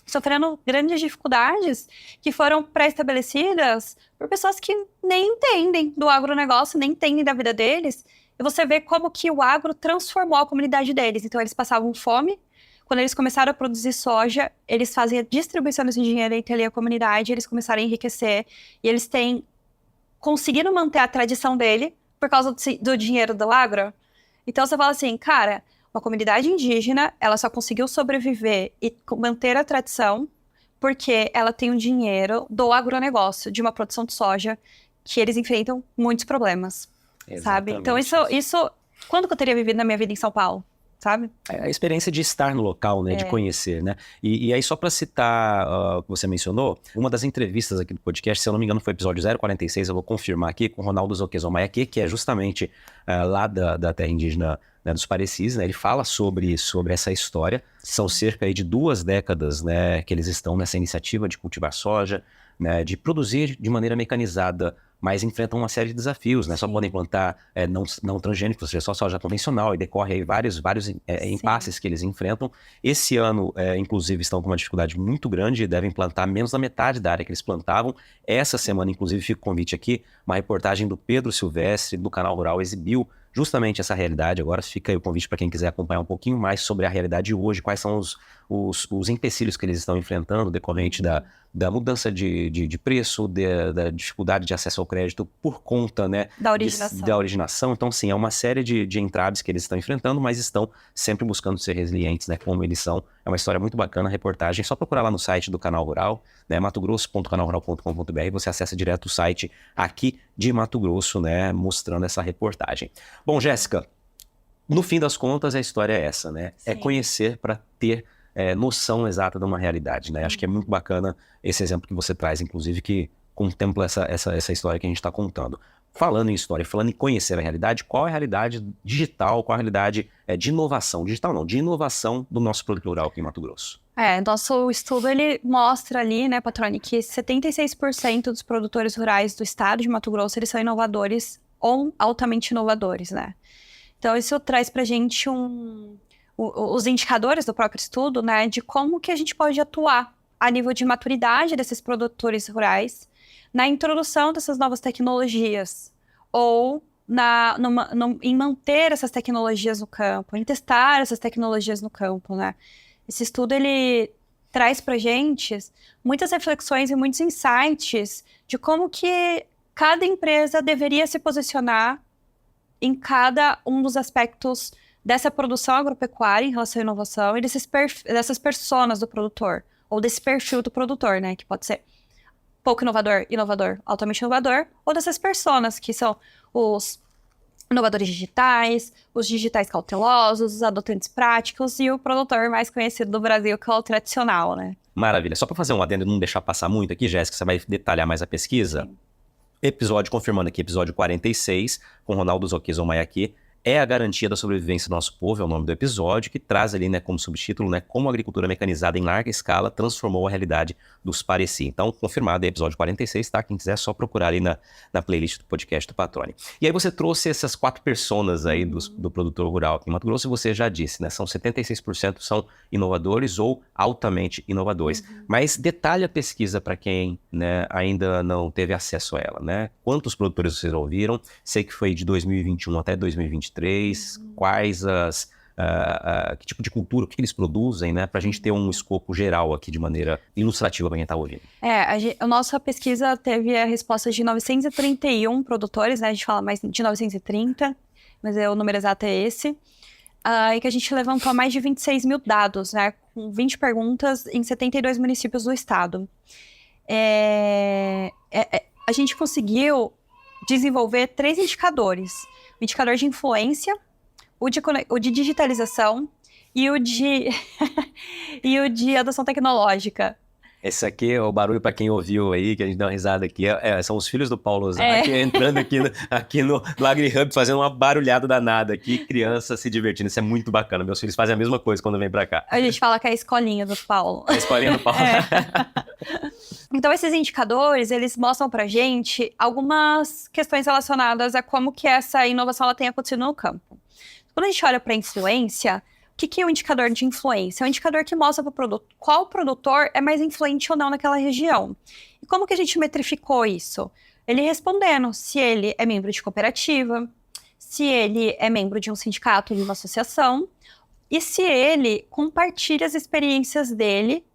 sofrendo grandes dificuldades que foram pré-estabelecidas por pessoas que nem entendem do agronegócio, nem entendem da vida deles, e você vê como que o agro transformou a comunidade deles. Então, eles passavam fome. Quando eles começaram a produzir soja, eles faziam a distribuição desse dinheiro entre ali a comunidade, eles começaram a enriquecer, e eles conseguiram manter a tradição dele por causa do dinheiro do agro. Então você fala assim, cara, uma comunidade indígena, ela só conseguiu sobreviver e manter a tradição porque ela tem o dinheiro do agronegócio, de uma produção de soja, que eles enfrentam muitos problemas, sabe? Então isso, quando que eu teria vivido na minha vida em São Paulo? Sabe? A experiência de estar no local, né, de conhecer, né? E aí, só para citar o que você mencionou, uma das entrevistas aqui do podcast, se eu não me engano, foi o episódio 046, eu vou confirmar aqui, com o Ronaldo Zoquezomaiaque, que é justamente lá da terra indígena, né, dos Parecis, né? Ele fala sobre essa história. São cerca aí de 2 décadas, né, que eles estão nessa iniciativa de cultivar soja, né, de produzir de maneira mecanizada, mas enfrentam uma série de desafios, né? Só podem plantar não transgênicos, ou seja, só soja convencional, e decorre aí vários impasses que eles enfrentam. Esse ano, inclusive, estão com uma dificuldade muito grande e devem plantar menos da metade da área que eles plantavam. Essa semana, inclusive, fica o convite aqui, uma reportagem do Pedro Silvestre, do Canal Rural, exibiu justamente essa realidade. Agora fica aí o convite para quem quiser acompanhar um pouquinho mais sobre a realidade de hoje, quais são os empecilhos que eles estão enfrentando decorrente da da mudança de preço, da dificuldade de acesso ao crédito por conta, né, da originação. Então, sim, é uma série de entraves que eles estão enfrentando, mas estão sempre buscando ser resilientes, né, como eles são. É uma história muito bacana, a reportagem. É só procurar lá no site do Canal Rural, né, matogrosso.canalrural.com.br, você acessa direto o site aqui de Mato Grosso, né, mostrando essa reportagem. Bom, Jéssica, no fim das contas, a história é essa, né? Sim. É conhecer para ter noção exata de uma realidade, né? Acho que é muito bacana esse exemplo que você traz, inclusive, que contempla essa história que a gente está contando. Falando em história, falando em conhecer a realidade, qual é a realidade digital, qual é a realidade de inovação? Digital não, de inovação do nosso produtor rural aqui em Mato Grosso. Nosso estudo, ele mostra ali, né, Patrone, que 76% dos produtores rurais do estado de Mato Grosso, eles são inovadores ou altamente inovadores, né? Então, isso traz pra gente os indicadores do próprio estudo, né, de como que a gente pode atuar a nível de maturidade desses produtores rurais na introdução dessas novas tecnologias ou em manter essas tecnologias no campo, em testar essas tecnologias no campo, né. Esse estudo, ele traz pra gente muitas reflexões e muitos insights de como que cada empresa deveria se posicionar em cada um dos aspectos dessa produção agropecuária em relação à inovação e dessas personas do produtor, ou desse perfil do produtor, né, que pode ser pouco inovador, altamente inovador, ou dessas personas que são os inovadores digitais, os digitais cautelosos, os adotantes práticos e o produtor mais conhecido do Brasil, que é o tradicional, né. Maravilha. Só para fazer um adendo e não deixar passar muito aqui, Jéssica, você vai detalhar mais a pesquisa? Sim. Episódio, confirmando aqui, episódio 46, com Ronaldo Zoquizo Maiaqui, é a garantia da sobrevivência do nosso povo, é o nome do episódio, que traz ali, né, como subtítulo, né, como a agricultura mecanizada em larga escala transformou a realidade dos Pareci. Então, confirmado, é episódio 46, tá? Quem quiser é só procurar ali na playlist do podcast do Patrone. E aí você trouxe essas 4 personas aí do produtor rural aqui em Mato Grosso, e você já disse, né, são 76% são inovadores ou altamente inovadores. Mas detalhe a pesquisa para quem, né, ainda não teve acesso a ela, né? Quantos produtores vocês ouviram? Sei que foi de 2021 até 2023, quais que tipo de cultura, o que eles produzem, né? Para a gente ter um escopo geral aqui de maneira ilustrativa para quem está ouvindo. A nossa pesquisa teve a resposta de 931 produtores, né? A gente fala mais de 930, mas o número exato é esse. E que a gente levantou mais de 26 mil dados, né? Com 20 perguntas em 72 municípios do estado. A gente conseguiu desenvolver 3 indicadores. O indicador de influência, o de digitalização e o de adoção tecnológica. Esse aqui é o barulho para quem ouviu aí, que a gente dá uma risada aqui. São os filhos do Paulo Ozaki entrando aqui no AgriHub, fazendo uma barulhada danada aqui, criança se divertindo. Isso é muito bacana. Meus filhos fazem a mesma coisa quando vêm para cá. A gente fala que é a escolinha do Paulo. A escolinha do Paulo. Então, esses indicadores, eles mostram pra gente algumas questões relacionadas a como que essa inovação ela tem acontecido no campo. Quando a gente olha para influência, o que é o indicador de influência? É um indicador que mostra para o produtor qual produtor é mais influente ou não naquela região. E como que a gente metrificou isso? Ele respondendo se ele é membro de cooperativa, se ele é membro de um sindicato, de uma associação, e se ele compartilha as experiências dele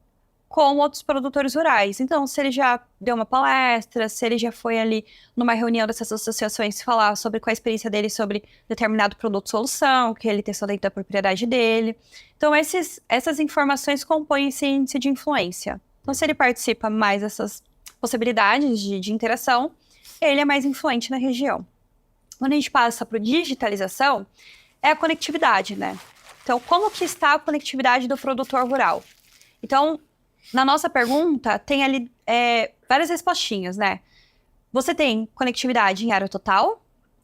com outros produtores rurais. Então, se ele já deu uma palestra, se ele já foi ali numa reunião dessas associações falar sobre qual a experiência dele sobre determinado produto-solução, que ele testou dentro da propriedade dele. Então, essas informações compõem esse índice de influência. Então, se ele participa mais dessas possibilidades de interação, ele é mais influente na região. Quando a gente passa para a digitalização, é a conectividade, né? Então, como que está a conectividade do produtor rural? Então, na nossa pergunta, tem ali várias respostinhas, né? Você tem conectividade em área total,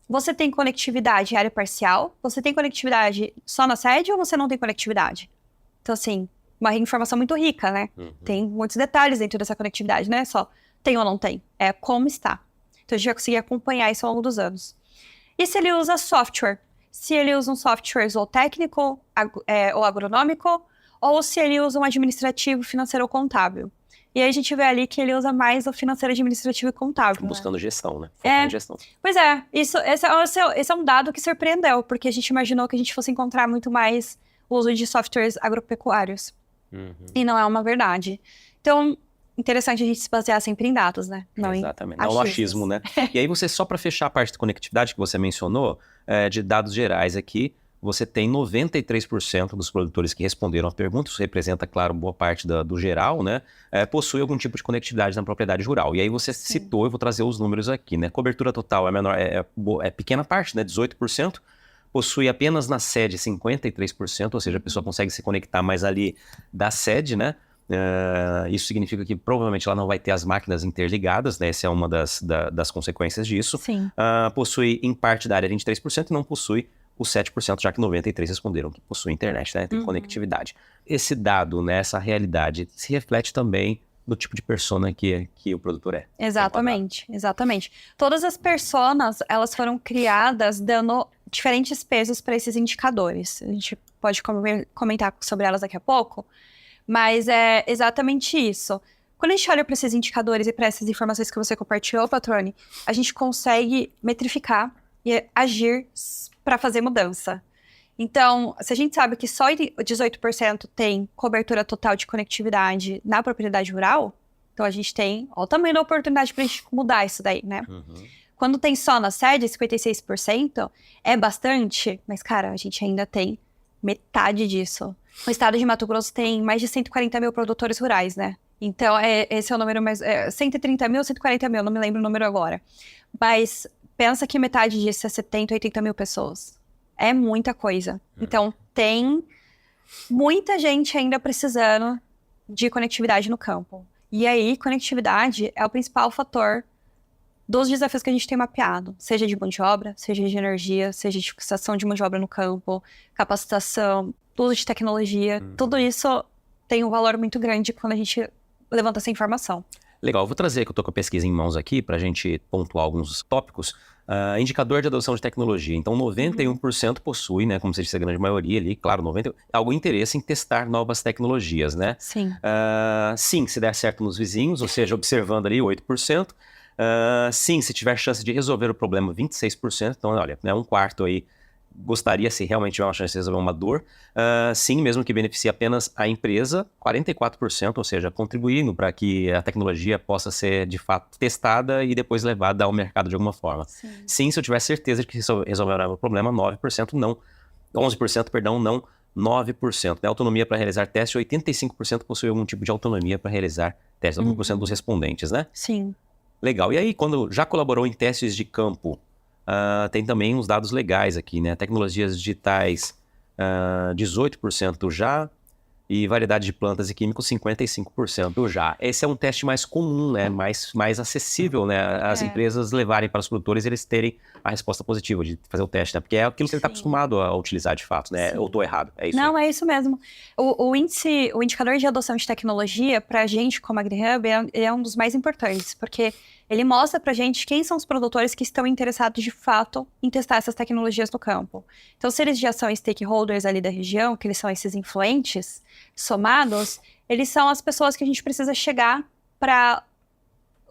você tem conectividade em área parcial, você tem conectividade só na sede ou você não tem conectividade? Então, assim, uma informação muito rica, né? Tem muitos detalhes dentro dessa conectividade, né? Só tem ou não tem, é como está. Então, a gente vai conseguir acompanhar isso ao longo dos anos. E se ele usa software? Se ele usa um software ou técnico, ou agronômico, ou se ele usa um administrativo, financeiro ou contábil. E aí a gente vê ali que ele usa mais o financeiro, administrativo e contábil. Buscando gestão, né? Focando em gestão. Pois é, esse é um dado que surpreendeu, porque a gente imaginou que a gente fosse encontrar muito mais o uso de softwares agropecuários. E não é uma verdade. Então, interessante a gente se basear sempre em dados, né? Não Exatamente, não no achismo, né? E aí você, só para fechar a parte de conectividade que você mencionou, de dados gerais aqui, você tem 93% dos produtores que responderam a pergunta, isso representa, claro, boa parte do geral, né? Possui algum tipo de conectividade na propriedade rural. E aí você citou, eu vou trazer os números aqui, né? Cobertura total é menor, é pequena parte, né? 18%. Possui apenas na sede 53%, ou seja, a pessoa consegue se conectar mais ali da sede, né? Isso significa que provavelmente ela não vai ter as máquinas interligadas, né? Essa é uma das consequências disso. Sim. Possui em parte da área 23% e não possui os 7%, já que 93% responderam que possui internet, né? Tem conectividade. Esse dado, né, essa realidade, se reflete também no tipo de persona que o produtor é. Exatamente, exatamente. Todas as personas, elas foram criadas dando diferentes pesos para esses indicadores. A gente pode comentar sobre elas daqui a pouco, mas é exatamente isso. Quando a gente olha para esses indicadores e para essas informações que você compartilhou, Patrone, a gente consegue metrificar e agir para fazer mudança. Então, se a gente sabe que só 18% tem cobertura total de conectividade na propriedade rural, então a gente tem, olha o tamanho da oportunidade para a gente mudar isso daí, né? Quando tem só na sede, 56%, é bastante, mas, cara, a gente ainda tem metade disso. O estado de Mato Grosso tem mais de 140 mil produtores rurais, né? Então, esse é o número mais... 130 mil, 140 mil, não me lembro o número agora. Mas pensa que metade disso é 70, 80 mil pessoas. É muita coisa. Então, tem muita gente ainda precisando de conectividade no campo. E aí, conectividade é o principal fator dos desafios que a gente tem mapeado. Seja de mão de obra, seja de energia, seja de fixação de mão de obra no campo, capacitação, uso de tecnologia. Tudo isso tem um valor muito grande quando a gente levanta essa informação. Legal, eu vou trazer, que eu estou com a pesquisa em mãos aqui, para a gente pontuar alguns tópicos. Indicador de adoção de tecnologia. Então, 91% possui, né, como você disse, a grande maioria ali, claro, 90%, algum interesse em testar novas tecnologias, né? Sim. Sim, se der certo nos vizinhos, ou seja, observando ali 8%. Sim, se tiver chance de resolver o problema, 26%. Então, olha, né, um quarto aí gostaria, se realmente tiver uma chance de resolver uma dor. Sim, mesmo que beneficie apenas a empresa, 44%, ou seja, contribuindo para que a tecnologia possa ser, de fato, testada e depois levada ao mercado de alguma forma. Sim, se eu tiver certeza de que resolverá o problema, 9% não. 11%, perdão, não. 9%. Né? Autonomia para realizar teste, 85% possui algum tipo de autonomia para realizar testes. 9% dos respondentes, né? Sim. Legal. E aí, quando já colaborou em testes de campo, tem também uns dados legais aqui, né? Tecnologias digitais, 18% já, e variedade de plantas e químicos, 55% já. Esse é um teste mais comum, né? Mais acessível, né? As empresas levarem para os produtores e eles terem a resposta positiva de fazer o teste, né? Porque é aquilo que ele está acostumado a utilizar de fato, né? Ou estou errado, é isso? Não, é isso mesmo. O indicador de adoção de tecnologia, para a gente, como AgriHub, é um dos mais importantes, porque ele mostra pra gente quem são os produtores que estão interessados de fato em testar essas tecnologias no campo. Então, se eles já são stakeholders ali da região, que eles são esses influentes somados, eles são as pessoas que a gente precisa chegar para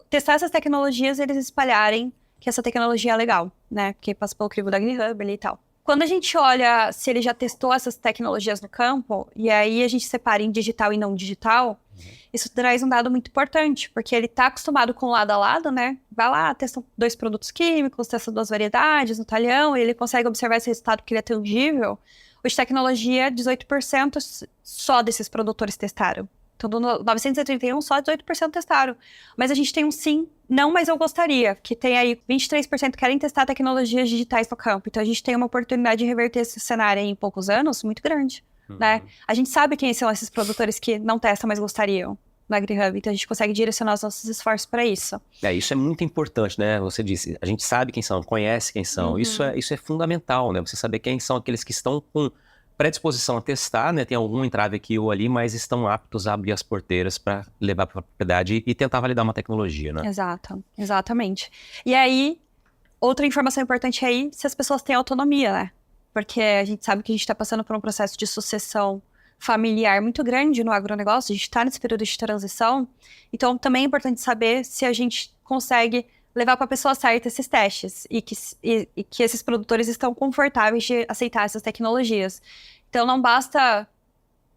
testar essas tecnologias e eles espalharem que essa tecnologia é legal, né? Porque passa pelo crivo da AgriHub ali e tal. Quando a gente olha se ele já testou essas tecnologias no campo, e aí a gente separa em digital e não digital, isso traz um dado muito importante, porque ele está acostumado com lado a lado, né? Vai lá, testa 2 produtos químicos, testa 2 variedades no talhão, e ele consegue observar esse resultado porque ele é tangível. O de tecnologia, 18% só desses produtores testaram. Então, do 931, só 18% testaram. Mas a gente tem um sim, não, mas eu gostaria, que tem aí 23% que querem testar tecnologias digitais no campo. Então, a gente tem uma oportunidade de reverter esse cenário aí em poucos anos muito grande, né? A gente sabe quem são esses produtores que não testam, mas gostariam no AgriHub. Então, a gente consegue direcionar os nossos esforços para isso. Isso é muito importante, né? Você disse, a gente sabe quem são, conhece quem são. Isso é fundamental, né? Você saber quem são aqueles que estão com predisposição a testar, né? Tem algum entrave aqui ou ali, mas estão aptos a abrir as porteiras para levar para a propriedade e tentar validar uma tecnologia, né? Exato, exatamente. E aí, outra informação importante aí, se as pessoas têm autonomia, né? Porque a gente sabe que a gente está passando por um processo de sucessão familiar muito grande no agronegócio, a gente está nesse período de transição, então também é importante saber se a gente consegue levar para a pessoa certa esses testes e que esses produtores estão confortáveis de aceitar essas tecnologias. Então, não basta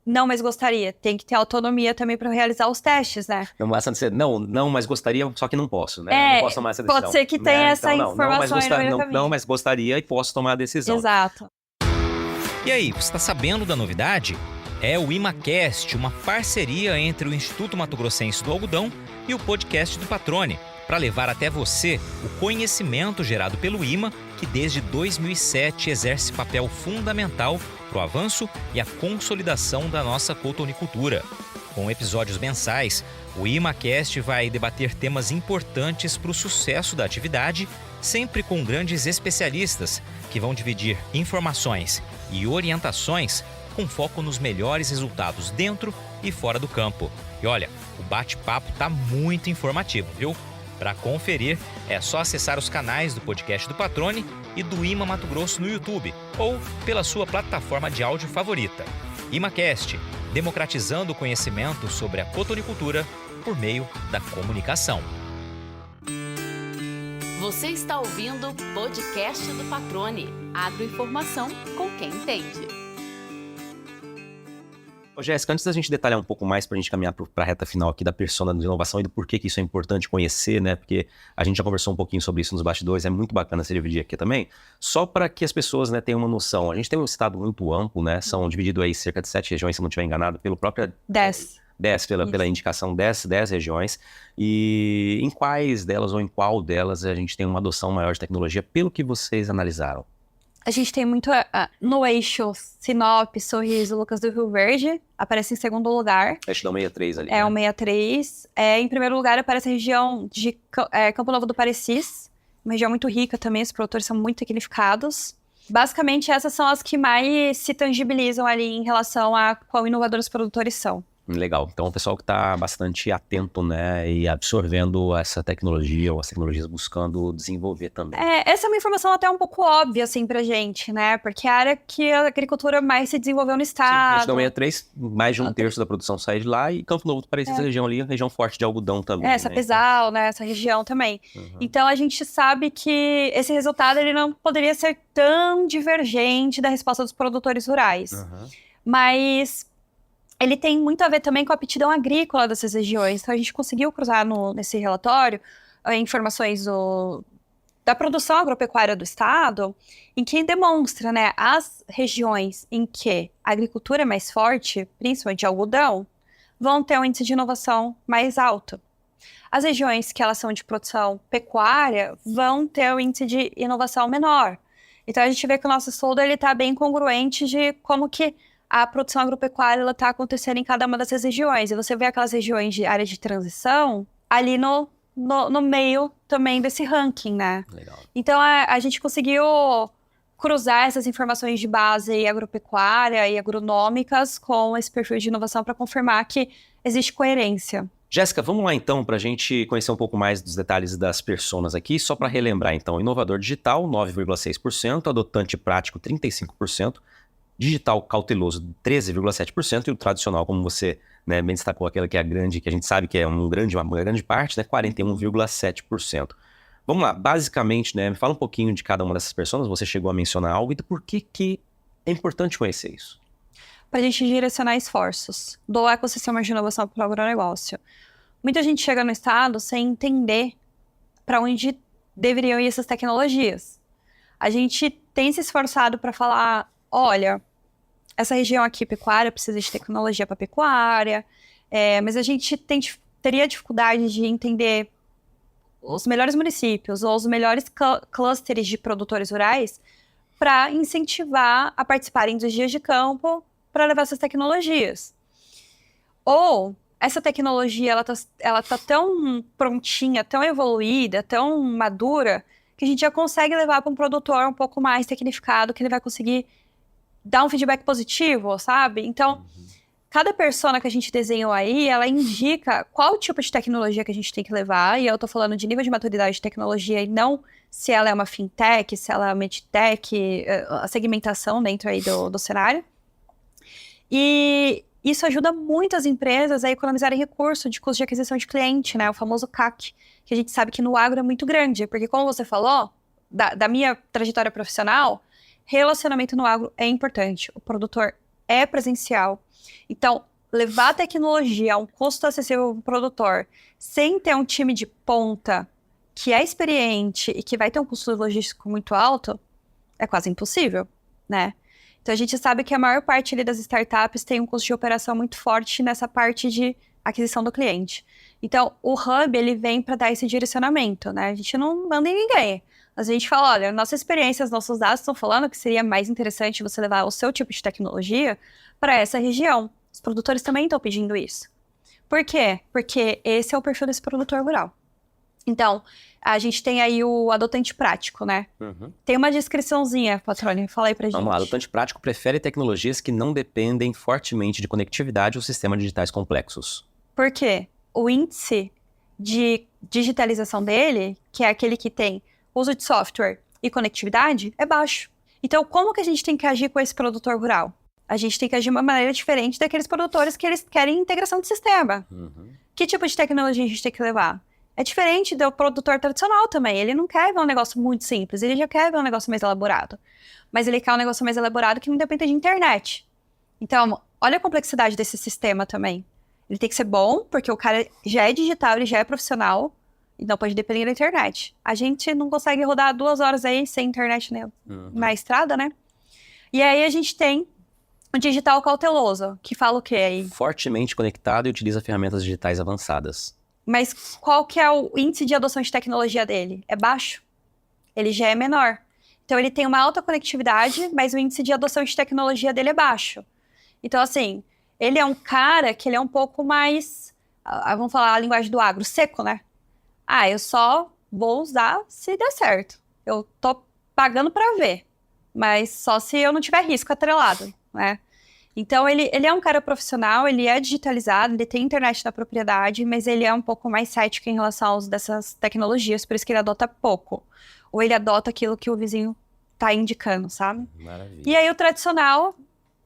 não, mas gostaria. Tem que ter autonomia também para realizar os testes, né? Não basta dizer, não, mas gostaria, só que não posso, né? Não posso tomar essa decisão. Pode ser que tenha essa então, informação aí no meio do caminho. Não, mas gostaria e posso tomar a decisão. Exato. E aí, você está sabendo da novidade? É o ImaCast, uma parceria entre o Instituto Mato Grossense do Algodão e o podcast do Patrone, para levar até você o conhecimento gerado pelo IMA, que desde 2007 exerce papel fundamental para o avanço e a consolidação da nossa cotonicultura. Com episódios mensais, o ImaCast vai debater temas importantes para o sucesso da atividade, sempre com grandes especialistas que vão dividir informações e orientações com foco nos melhores resultados dentro e fora do campo. E olha, o bate-papo tá muito informativo, viu? Para conferir, é só acessar os canais do podcast do Patrone e do IMA Mato Grosso no YouTube ou pela sua plataforma de áudio favorita. ImaCast, democratizando o conhecimento sobre a cotonicultura por meio da comunicação. Você está ouvindo o podcast do Patrone. Agroinformação com quem entende. Ô, Jéssica, antes da gente detalhar um pouco mais para a gente caminhar para a reta final aqui da persona de inovação e do porquê que isso é importante conhecer, né? Porque a gente já conversou um pouquinho sobre isso nos bastidores, é muito bacana você dividir aqui também. Só para que as pessoas, né, tenham uma noção. A gente tem um estado muito amplo, né? São divididos aí cerca de 7 regiões, se não estiver enganado, pelo próprio... 10. 10, pela indicação, 10 regiões. E em quais delas ou em qual delas a gente tem uma adoção maior de tecnologia, pelo que vocês analisaram? A gente tem muito no eixo Sinop, Sorriso, Lucas do Rio Verde, aparece em segundo lugar. Acho que dá o 63 ali. É, o 63. Em primeiro lugar aparece a região de Campo Novo do Parecis, uma região muito rica também, os produtores são muito tecnificados. Basicamente, essas são as que mais se tangibilizam ali em relação a quão inovadores os produtores são. Legal. Então, o pessoal que está bastante atento, né, e absorvendo essa tecnologia ou as tecnologias buscando desenvolver também. Essa é uma informação até um pouco óbvia, assim, pra gente, né? Porque é a área que a agricultura mais se desenvolveu no estado. Sim, a gente dá 63, mais de um terço da produção sai de lá, e Campo Novo do Parecis, essa região ali, região forte de algodão também. Essa Pesal, né? Essa região também. Uhum. Então, a gente sabe que esse resultado, ele não poderia ser tão divergente da resposta dos produtores rurais. Uhum. Mas... ele tem muito a ver também com a aptidão agrícola dessas regiões. Então, a gente conseguiu cruzar nesse relatório informações da produção agropecuária do estado, em que demonstra, né, as regiões em que a agricultura é mais forte, principalmente de algodão, vão ter um índice de inovação mais alto. As regiões que elas são de produção pecuária vão ter um índice de inovação menor. Então, a gente vê que o nosso estudo está bem congruente de como que a produção agropecuária está acontecendo em cada uma dessas regiões. E você vê aquelas regiões de área de transição ali no meio também desse ranking, né? Legal. Então, a gente conseguiu cruzar essas informações de base agropecuária e agronômicas com esse perfil de inovação para confirmar que existe coerência. Jéssica, vamos lá então para a gente conhecer um pouco mais dos detalhes das personas aqui, só para relembrar então, inovador digital 9,6%, adotante prático 35%, digital cauteloso 13,7% e o tradicional, como você, né, bem destacou, aquela que é a grande, que a gente sabe que é uma grande parte, né, 41,7%. Vamos lá, basicamente, né, me fala um pouquinho de cada uma dessas pessoas, você chegou a mencionar algo, e por que é importante conhecer isso? Para a gente direcionar esforços do ecossistema de inovação para o agronegócio. Muita gente chega no estado sem entender para onde deveriam ir essas tecnologias. A gente tem se esforçado para falar, olha, essa região aqui pecuária precisa de tecnologia para pecuária, mas a gente teria dificuldade de entender os melhores municípios ou os melhores clusters de produtores rurais para incentivar a participarem dos dias de campo para levar essas tecnologias. Ou essa tecnologia ela tá tão prontinha, tão evoluída, tão madura, que a gente já consegue levar para um produtor um pouco mais tecnificado, que ele vai conseguir dar um feedback positivo, sabe? Então, cada persona que a gente desenhou aí, ela indica qual tipo de tecnologia que a gente tem que levar, e eu tô falando de nível de maturidade de tecnologia e não se ela é uma fintech, se ela é uma medtech, a segmentação dentro aí do cenário. E isso ajuda muitas empresas a economizarem recurso de custo de aquisição de cliente, né? O famoso CAC, que a gente sabe que no agro é muito grande, porque como você falou, da minha trajetória profissional, relacionamento no agro é importante. O produtor é presencial. Então, levar a tecnologia a um custo acessível para o produtor, sem ter um time de ponta que é experiente e que vai ter um custo logístico muito alto, é quase impossível, né? Então, a gente sabe que a maior parte ali das startups tem um custo de operação muito forte nessa parte de aquisição do cliente. Então, o Hub, ele vem para dar esse direcionamento, né? A gente não manda em ninguém. A gente fala, olha, nossa experiência, os nossos dados estão falando que seria mais interessante você levar o seu tipo de tecnologia para essa região. Os produtores também estão pedindo isso. Por quê? Porque esse é o perfil desse produtor rural. Então, a gente tem aí o adotante prático, né? Tem uma descriçãozinha, Patrone, fala aí pra gente. Vamos lá, adotante prático prefere tecnologias que não dependem fortemente de conectividade ou sistemas digitais complexos. Por quê? O índice de digitalização dele, que é aquele que tem uso de software e conectividade, é baixo. Então, como que a gente tem que agir com esse produtor rural? A gente tem que agir de uma maneira diferente daqueles produtores que eles querem integração de sistema. Que tipo de tecnologia a gente tem que levar? É diferente do produtor tradicional também. Ele não quer ver um negócio muito simples, ele já quer ver um negócio mais elaborado. Mas ele quer um negócio mais elaborado que não dependa de internet. Então, olha a complexidade desse sistema também. Ele tem que ser bom, porque o cara já é digital, ele já é profissional, e não pode depender da internet. A gente não consegue rodar 2 horas aí sem internet, né? Na estrada, né? E aí a gente tem o digital cauteloso, que fala o quê aí? Fortemente conectado e utiliza ferramentas digitais avançadas. Mas qual que é o índice de adoção de tecnologia dele? É baixo. Ele já é menor. Então, ele tem uma alta conectividade, mas o índice de adoção de tecnologia dele é baixo. Então, assim, ele é um cara que ele é um pouco mais, vamos falar a linguagem do agro, seco, né? Eu só vou usar se der certo. Eu tô pagando para ver, mas só se eu não tiver risco atrelado, né? Então, ele é um cara profissional, ele é digitalizado, ele tem internet na propriedade, mas ele é um pouco mais cético em relação ao uso dessas tecnologias, por isso que ele adota pouco. Ou ele adota aquilo que o vizinho tá indicando, sabe? Maravilha. E aí, o tradicional...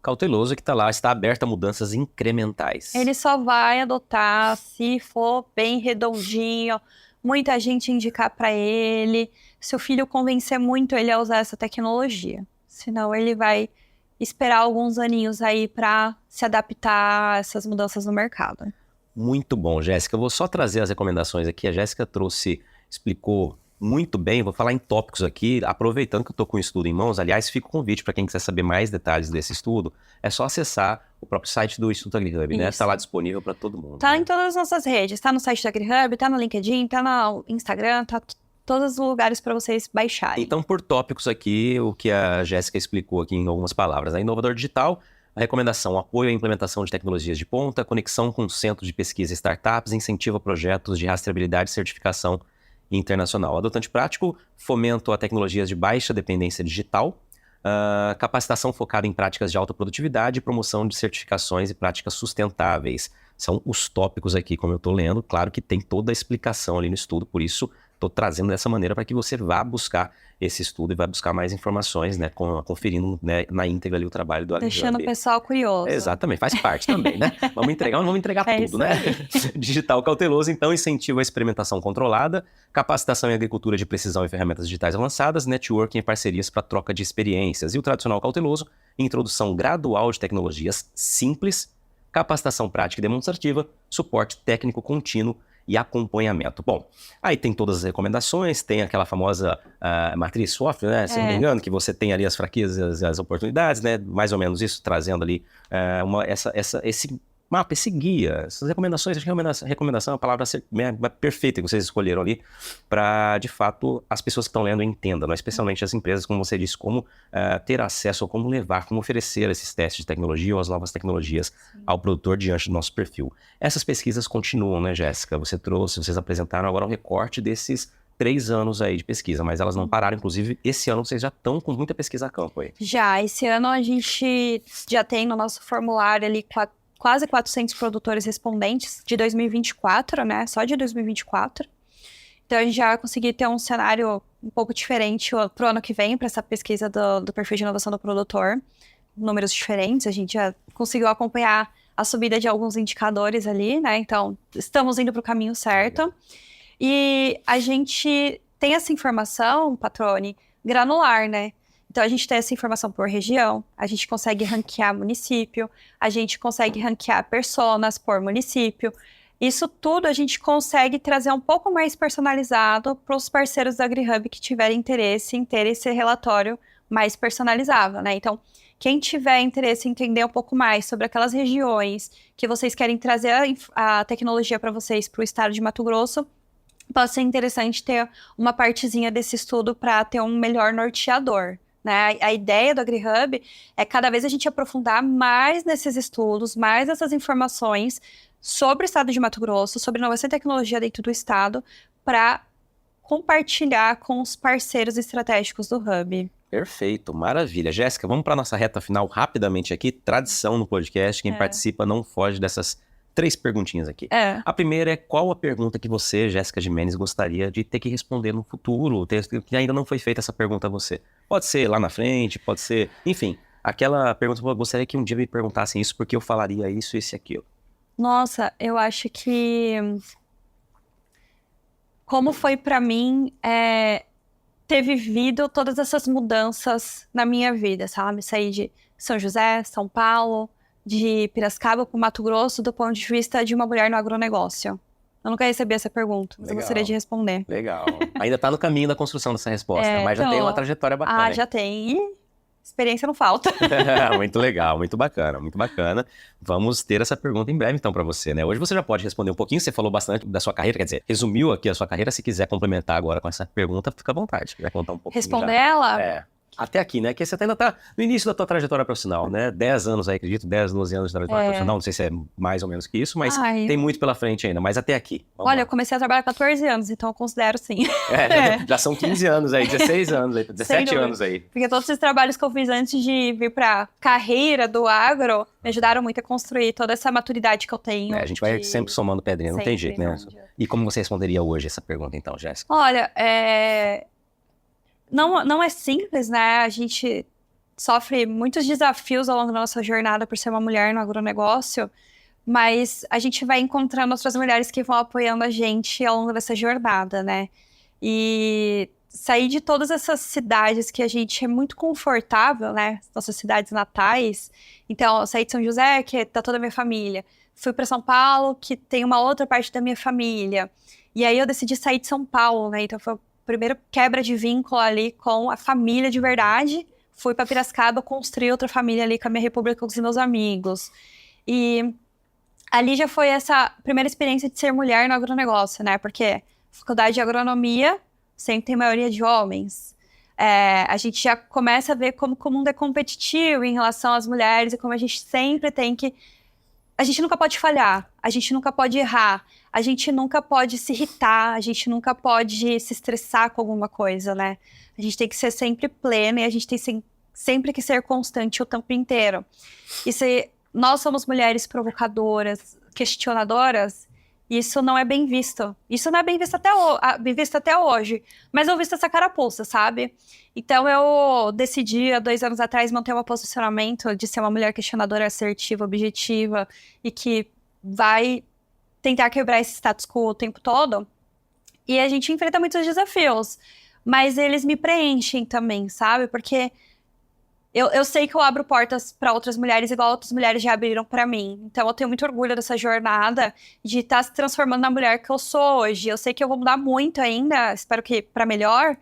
Cauteloso que tá lá, está aberto a mudanças incrementais. Ele só vai adotar se for bem redondinho, muita gente indicar para ele, se o filho convencer muito ele a usar essa tecnologia. Senão, ele vai esperar alguns aninhos aí para se adaptar a essas mudanças no mercado. Muito bom, Jéssica. Eu vou só trazer as recomendações aqui. A Jéssica explicou muito bem. Vou falar em tópicos aqui, aproveitando que eu estou com o estudo em mãos. Aliás, fica o convite para quem quiser saber mais detalhes desse estudo. É só acessar o próprio site do Instituto AgriHub, né? Está lá disponível para todo mundo. Tá, né? Em todas as nossas redes. Está no site do AgriHub, está no LinkedIn, está no Instagram, está todos os lugares para vocês baixarem. Então, por tópicos aqui, o que a Jéssica explicou aqui em algumas palavras. A Inovador Digital, a recomendação: apoio à implementação de tecnologias de ponta, conexão com centros de pesquisa e startups, incentiva projetos de rastreabilidade e certificação internacional. Adotante prático, fomento a tecnologias de baixa dependência digital, capacitação focada em práticas de alta produtividade e promoção de certificações e práticas sustentáveis. São os tópicos aqui, como eu estou lendo. Claro que tem toda a explicação ali no estudo, por isso estou trazendo dessa maneira para que você vá buscar esse estudo e vá buscar mais informações, né, conferindo, né, na íntegra ali o trabalho do AgriHub. Deixando o pessoal curioso. Exatamente, faz parte também, né? Vamos entregar tudo, né? Digital cauteloso, então, incentiva a experimentação controlada, capacitação em agricultura de precisão e ferramentas digitais avançadas, networking e parcerias para troca de experiências. E o tradicional cauteloso, introdução gradual de tecnologias simples, capacitação prática e demonstrativa, suporte técnico contínuo e acompanhamento. Bom, aí tem todas as recomendações, tem aquela famosa matriz SWOT, né? Se não me engano, que você tem ali as fraquezas e as oportunidades, né? Mais ou menos isso, trazendo ali esse mapa, esse guia, essas recomendações. Acho que recomendação é uma palavra perfeita que vocês escolheram ali para, de fato, as pessoas que estão lendo entendam, né? Especialmente as empresas, como você disse, como ter acesso, ou como levar, como oferecer esses testes de tecnologia ou as novas tecnologias ao produtor diante do nosso perfil. Essas pesquisas continuam, né, Jéssica? Vocês apresentaram agora um recorte desses 3 anos aí de pesquisa, mas elas não pararam. Inclusive, esse ano vocês já estão com muita pesquisa a campo aí. Já, esse ano a gente já tem no nosso formulário ali quase 400 produtores respondentes de 2024, né? Só de 2024. Então, a gente já conseguiu ter um cenário um pouco diferente para o ano que vem, para essa pesquisa do perfil de inovação do produtor. Números diferentes, a gente já conseguiu acompanhar a subida de alguns indicadores ali, né? Então, estamos indo para o caminho certo. E a gente tem essa informação, Patrone, granular, né? Então, a gente tem essa informação por região, a gente consegue ranquear município, a gente consegue ranquear personas por município. Isso tudo a gente consegue trazer um pouco mais personalizado para os parceiros da AgriHub que tiverem interesse em ter esse relatório mais personalizado, né? Então, quem tiver interesse em entender um pouco mais sobre aquelas regiões que vocês querem trazer a tecnologia para vocês para o estado de Mato Grosso, pode ser interessante ter uma partezinha desse estudo para ter um melhor norteador, né? A ideia do AgriHub é cada vez a gente aprofundar mais nesses estudos, mais essas informações sobre o estado de Mato Grosso, sobre inovação e tecnologia dentro do estado, para compartilhar com os parceiros estratégicos do Hub. Perfeito, maravilha. Jéssica, vamos para nossa reta final rapidamente aqui. Tradição no podcast, quem participa não foge dessas 3 perguntinhas aqui. A primeira é: qual a pergunta que você, Jéssica Gimenez, gostaria de ter que responder no futuro, que ainda não foi feita essa pergunta a você? Pode ser lá na frente, pode ser... Enfim, aquela pergunta que eu gostaria que um dia me perguntassem isso, porque eu falaria isso, isso e aquilo. Nossa, eu acho que... Como foi para mim ter vivido todas essas mudanças na minha vida, sabe? Sair de São José, São Paulo, de Piracicaba para o Mato Grosso, do ponto de vista de uma mulher no agronegócio. Eu nunca recebi essa pergunta, mas eu gostaria de responder. Legal. Ainda está no caminho da construção dessa resposta, mas já tem uma trajetória bacana. Já tem. E experiência não falta. Muito legal, muito bacana, muito bacana. Vamos ter essa pergunta em breve, então, para você, né? Hoje você já pode responder um pouquinho, você falou bastante da sua carreira, quer dizer, resumiu aqui a sua carreira. Se quiser complementar agora com essa pergunta, fica à vontade. Vai contar um pouquinho. Responder ela? Até aqui, né? Que você ainda tá no início da tua trajetória profissional, né? 10 anos aí, acredito, 10, 12 anos de trajetória profissional. Não sei se é mais ou menos que isso, mas tem muito pela frente ainda. Mas até aqui. Olha, eu comecei a trabalhar há 14 anos, então eu considero sim. Já são 15 anos aí, 16 anos aí, 17 anos aí. Porque todos esses trabalhos que eu fiz antes de vir pra carreira do agro me ajudaram muito a construir toda essa maturidade que eu tenho. A gente vai sempre somando pedrinha, não tem jeito, né? E como você responderia hoje essa pergunta, então, Jéssica? Olha, Não é simples, né? A gente sofre muitos desafios ao longo da nossa jornada por ser uma mulher no agronegócio, mas a gente vai encontrando outras mulheres que vão apoiando a gente ao longo dessa jornada, né? E sair de todas essas cidades que a gente é muito confortável, né? Nossas cidades natais. Então, eu saí de São José, que tá toda a minha família. Fui para São Paulo, que tem uma outra parte da minha família. E aí eu decidi sair de São Paulo, né? Então foi primeiro quebra de vínculo ali com a família de verdade. Fui para Piracicaba, construí outra família ali com a minha república, com os meus amigos. E ali já foi essa primeira experiência de ser mulher no agronegócio, né? Porque faculdade de agronomia sempre tem maioria de homens. A gente já começa a ver como o mundo é competitivo em relação às mulheres e como a gente sempre tem que... A gente nunca pode falhar, a gente nunca pode errar, a gente nunca pode se irritar, a gente nunca pode se estressar com alguma coisa, né? A gente tem que ser sempre plena e a gente tem sempre que ser constante o tempo inteiro. E se nós somos mulheres provocadoras, questionadoras, isso não é bem visto. Isso não é bem visto até hoje, mas eu visto essa carapuça, sabe? Então eu decidi, há 2 anos atrás, manter um posicionamento de ser uma mulher questionadora, assertiva, objetiva e que vai tentar quebrar esse status quo o tempo todo. E a gente enfrenta muitos desafios, mas eles me preenchem também, sabe? Porque eu sei que eu abro portas para outras mulheres igual outras mulheres já abriram para mim. Então eu tenho muito orgulho dessa jornada de estar se transformando na mulher que eu sou hoje. Eu sei que eu vou mudar muito ainda, espero que para melhor.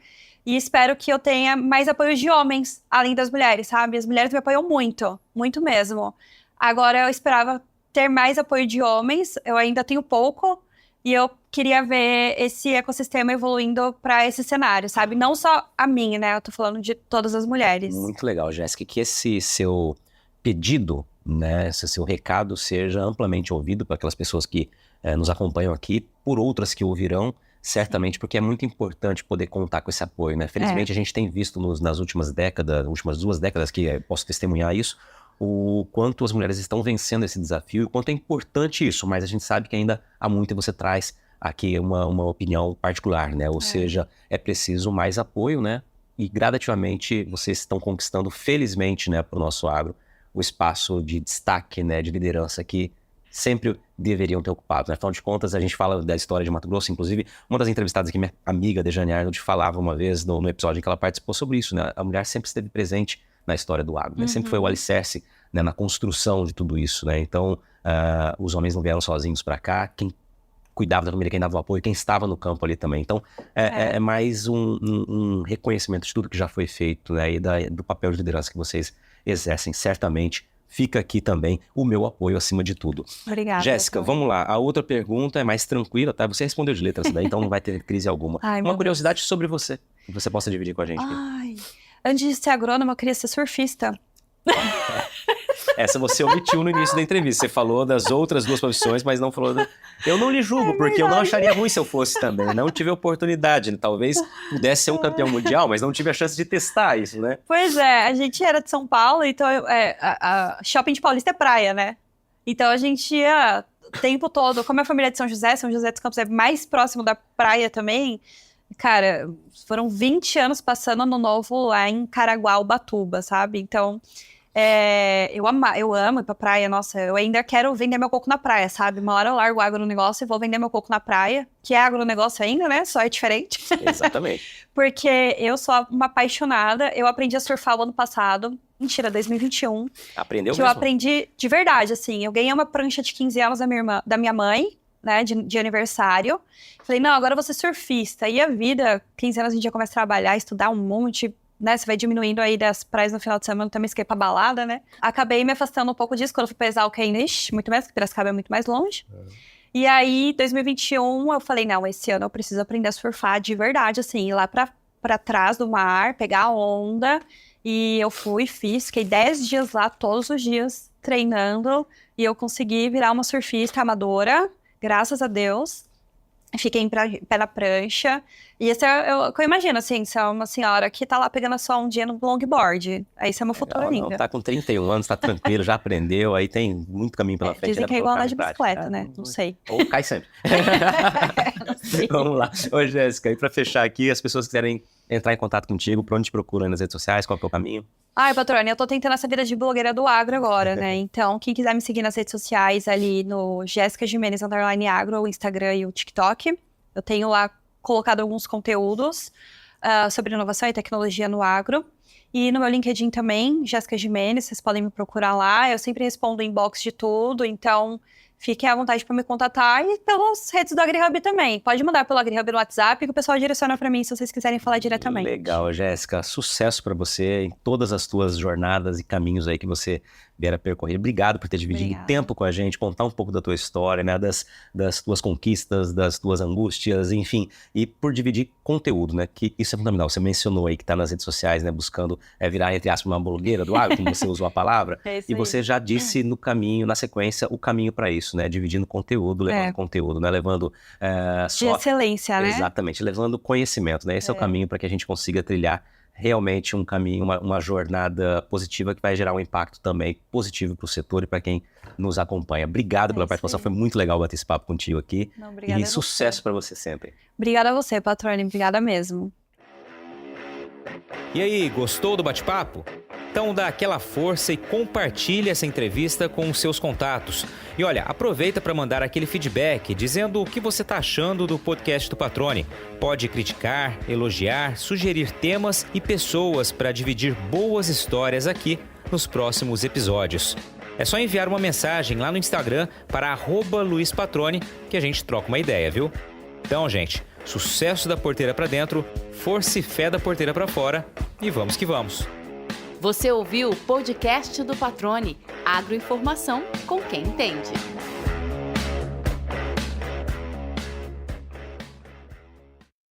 E espero que eu tenha mais apoio de homens, além das mulheres, sabe? As mulheres me apoiam muito, muito mesmo. Agora eu esperava ter mais apoio de homens, eu ainda tenho pouco. E eu queria ver esse ecossistema evoluindo para esse cenário, sabe? Não só a mim, né? Eu tô falando de todas as mulheres. Muito legal, Jéssica. Que esse seu pedido, né? Esse seu recado seja amplamente ouvido por aquelas pessoas que nos acompanham aqui, por outras que ouvirão, certamente, porque é muito importante poder contar com esse apoio, né? Felizmente a gente tem visto nas últimas 2 décadas que posso testemunhar isso, o quanto as mulheres estão vencendo esse desafio e o quanto é importante isso, mas a gente sabe que ainda há muito e você traz aqui uma opinião particular, né? Ou seja, é preciso mais apoio, né? E gradativamente vocês estão conquistando, felizmente, né, para o nosso agro, o espaço de destaque, né, de liderança que sempre deveriam ter ocupado, né? Afinal de contas, a gente fala da história de Mato Grosso, inclusive, uma das entrevistadas aqui, minha amiga Dejane Arnold, falava uma vez no episódio em que ela participou sobre isso, né? A mulher sempre esteve presente na história do agro, né? Sempre foi o alicerce, né, na construção de tudo isso, né? Então, os homens não vieram sozinhos para cá, quem cuidava da família, quem dava o apoio, quem estava no campo ali também. Então, é mais um reconhecimento de tudo que já foi feito, né? E do papel de liderança que vocês exercem, certamente. Fica aqui também o meu apoio acima de tudo. Obrigada. Jéssica, vamos lá. A outra pergunta é mais tranquila, tá? Você respondeu de letra essa daí, então não vai ter crise alguma. Uma curiosidade sobre você, que você possa dividir com a gente. Antes de ser agrônoma, eu queria ser surfista. Essa você omitiu no início da entrevista. Você falou das outras 2 profissões, mas não falou... Eu não lhe julgo, porque eu não acharia ruim se eu fosse também. Não tive a oportunidade. Talvez pudesse ser um campeão mundial, mas não tive a chance de testar isso, né? Pois é, a gente era de São Paulo, então a Shopping de Paulista é praia, né? Então a gente ia o tempo todo, como a família é de São José dos Campos é mais próximo da praia também. Cara, foram 20 anos passando Ano Novo lá em Caraguá-Ubatuba, sabe? Então, eu amo ir pra praia. Nossa, eu ainda quero vender meu coco na praia, sabe? Uma hora eu largo o agronegócio e vou vender meu coco na praia, que é agronegócio ainda, né? Só é diferente. Exatamente. Porque eu sou uma apaixonada. Eu aprendi a surfar o ano passado. Mentira, 2021. Aprendeu que mesmo? Eu aprendi de verdade, assim. Eu ganhei uma prancha de 15 anos da minha mãe, né, de aniversário. Falei, não, agora eu vou ser surfista. E a vida, 15 anos a gente já começa a trabalhar, estudar um monte, né, você vai diminuindo aí das praias no final de semana, também esquei pra balada, né. Acabei me afastando um pouco disso, quando eu fui pra Exalc ainda, muito mais, porque Piracicaba é muito mais longe. E aí, 2021, eu falei, não, esse ano eu preciso aprender a surfar de verdade, assim, ir lá pra trás do mar, pegar a onda. E eu fiquei 10 dias lá, todos os dias, treinando. E eu consegui virar uma surfista amadora, graças a Deus. Fiquei em pé na prancha. E esse é o que eu imagino, assim, você é uma senhora que tá lá pegando só um dia no longboard. Aí você é uma futura linda. Tá com 31 anos, tá tranquilo, já aprendeu, aí tem muito caminho pela frente. Dizem que é igual andar de bicicleta, né? Não sei. Ou cai sempre. Vamos lá. Ô, Jéssica, e pra fechar aqui, as pessoas que quiserem entrar em contato contigo, por onde te procuram nas redes sociais, qual que é o caminho? Ai, Patrone, eu tô tentando essa vida de blogueira do agro agora, né? Então, quem quiser me seguir nas redes sociais, ali no Jéssica Gimenez _agro, o Instagram e o TikTok. Eu tenho lá colocado alguns conteúdos sobre inovação e tecnologia no agro. E no meu LinkedIn também, Jéssica Gimenez, vocês podem me procurar lá. Eu sempre respondo inbox de tudo, então fiquem à vontade para me contatar. E pelas redes do AgriHub também. Pode mandar pelo AgriHub no WhatsApp, que o pessoal direciona para mim se vocês quiserem falar diretamente. Legal, Jéssica. Sucesso para você em todas as tuas jornadas e caminhos aí que você vier a percorrer. Obrigado por ter dividido tempo com a gente, contar um pouco da tua história, né, das tuas conquistas, das tuas angústias, enfim, e por dividir conteúdo, né, que isso é fundamental. Você mencionou aí que tá nas redes sociais, né, buscando virar, entre aspas, uma blogueira do agro, como você usou a palavra, e você já disse no caminho, na sequência, o caminho para isso, né, dividindo conteúdo, levando conteúdo, né, levando de excelência, né? Exatamente, levando conhecimento, né, esse é o caminho para que a gente consiga trilhar realmente um caminho, uma jornada positiva que vai gerar um impacto também positivo para o setor e para quem nos acompanha. Obrigado pela participação, foi muito legal bater esse papo contigo aqui. Não, obrigada, e sucesso para você sempre. Obrigada a você, Patrone, obrigada mesmo. E aí, gostou do bate-papo? Então dá aquela força e compartilha essa entrevista com os seus contatos. E olha, aproveita para mandar aquele feedback dizendo o que você está achando do podcast do Patrone. Pode criticar, elogiar, sugerir temas e pessoas para dividir boas histórias aqui nos próximos episódios. É só enviar uma mensagem lá no Instagram para @LuizPatrone que a gente troca uma ideia, viu? Então, gente, sucesso da porteira para dentro, força e fé da porteira para fora e vamos que vamos. Você ouviu o podcast do Patrone, agroinformação com quem entende.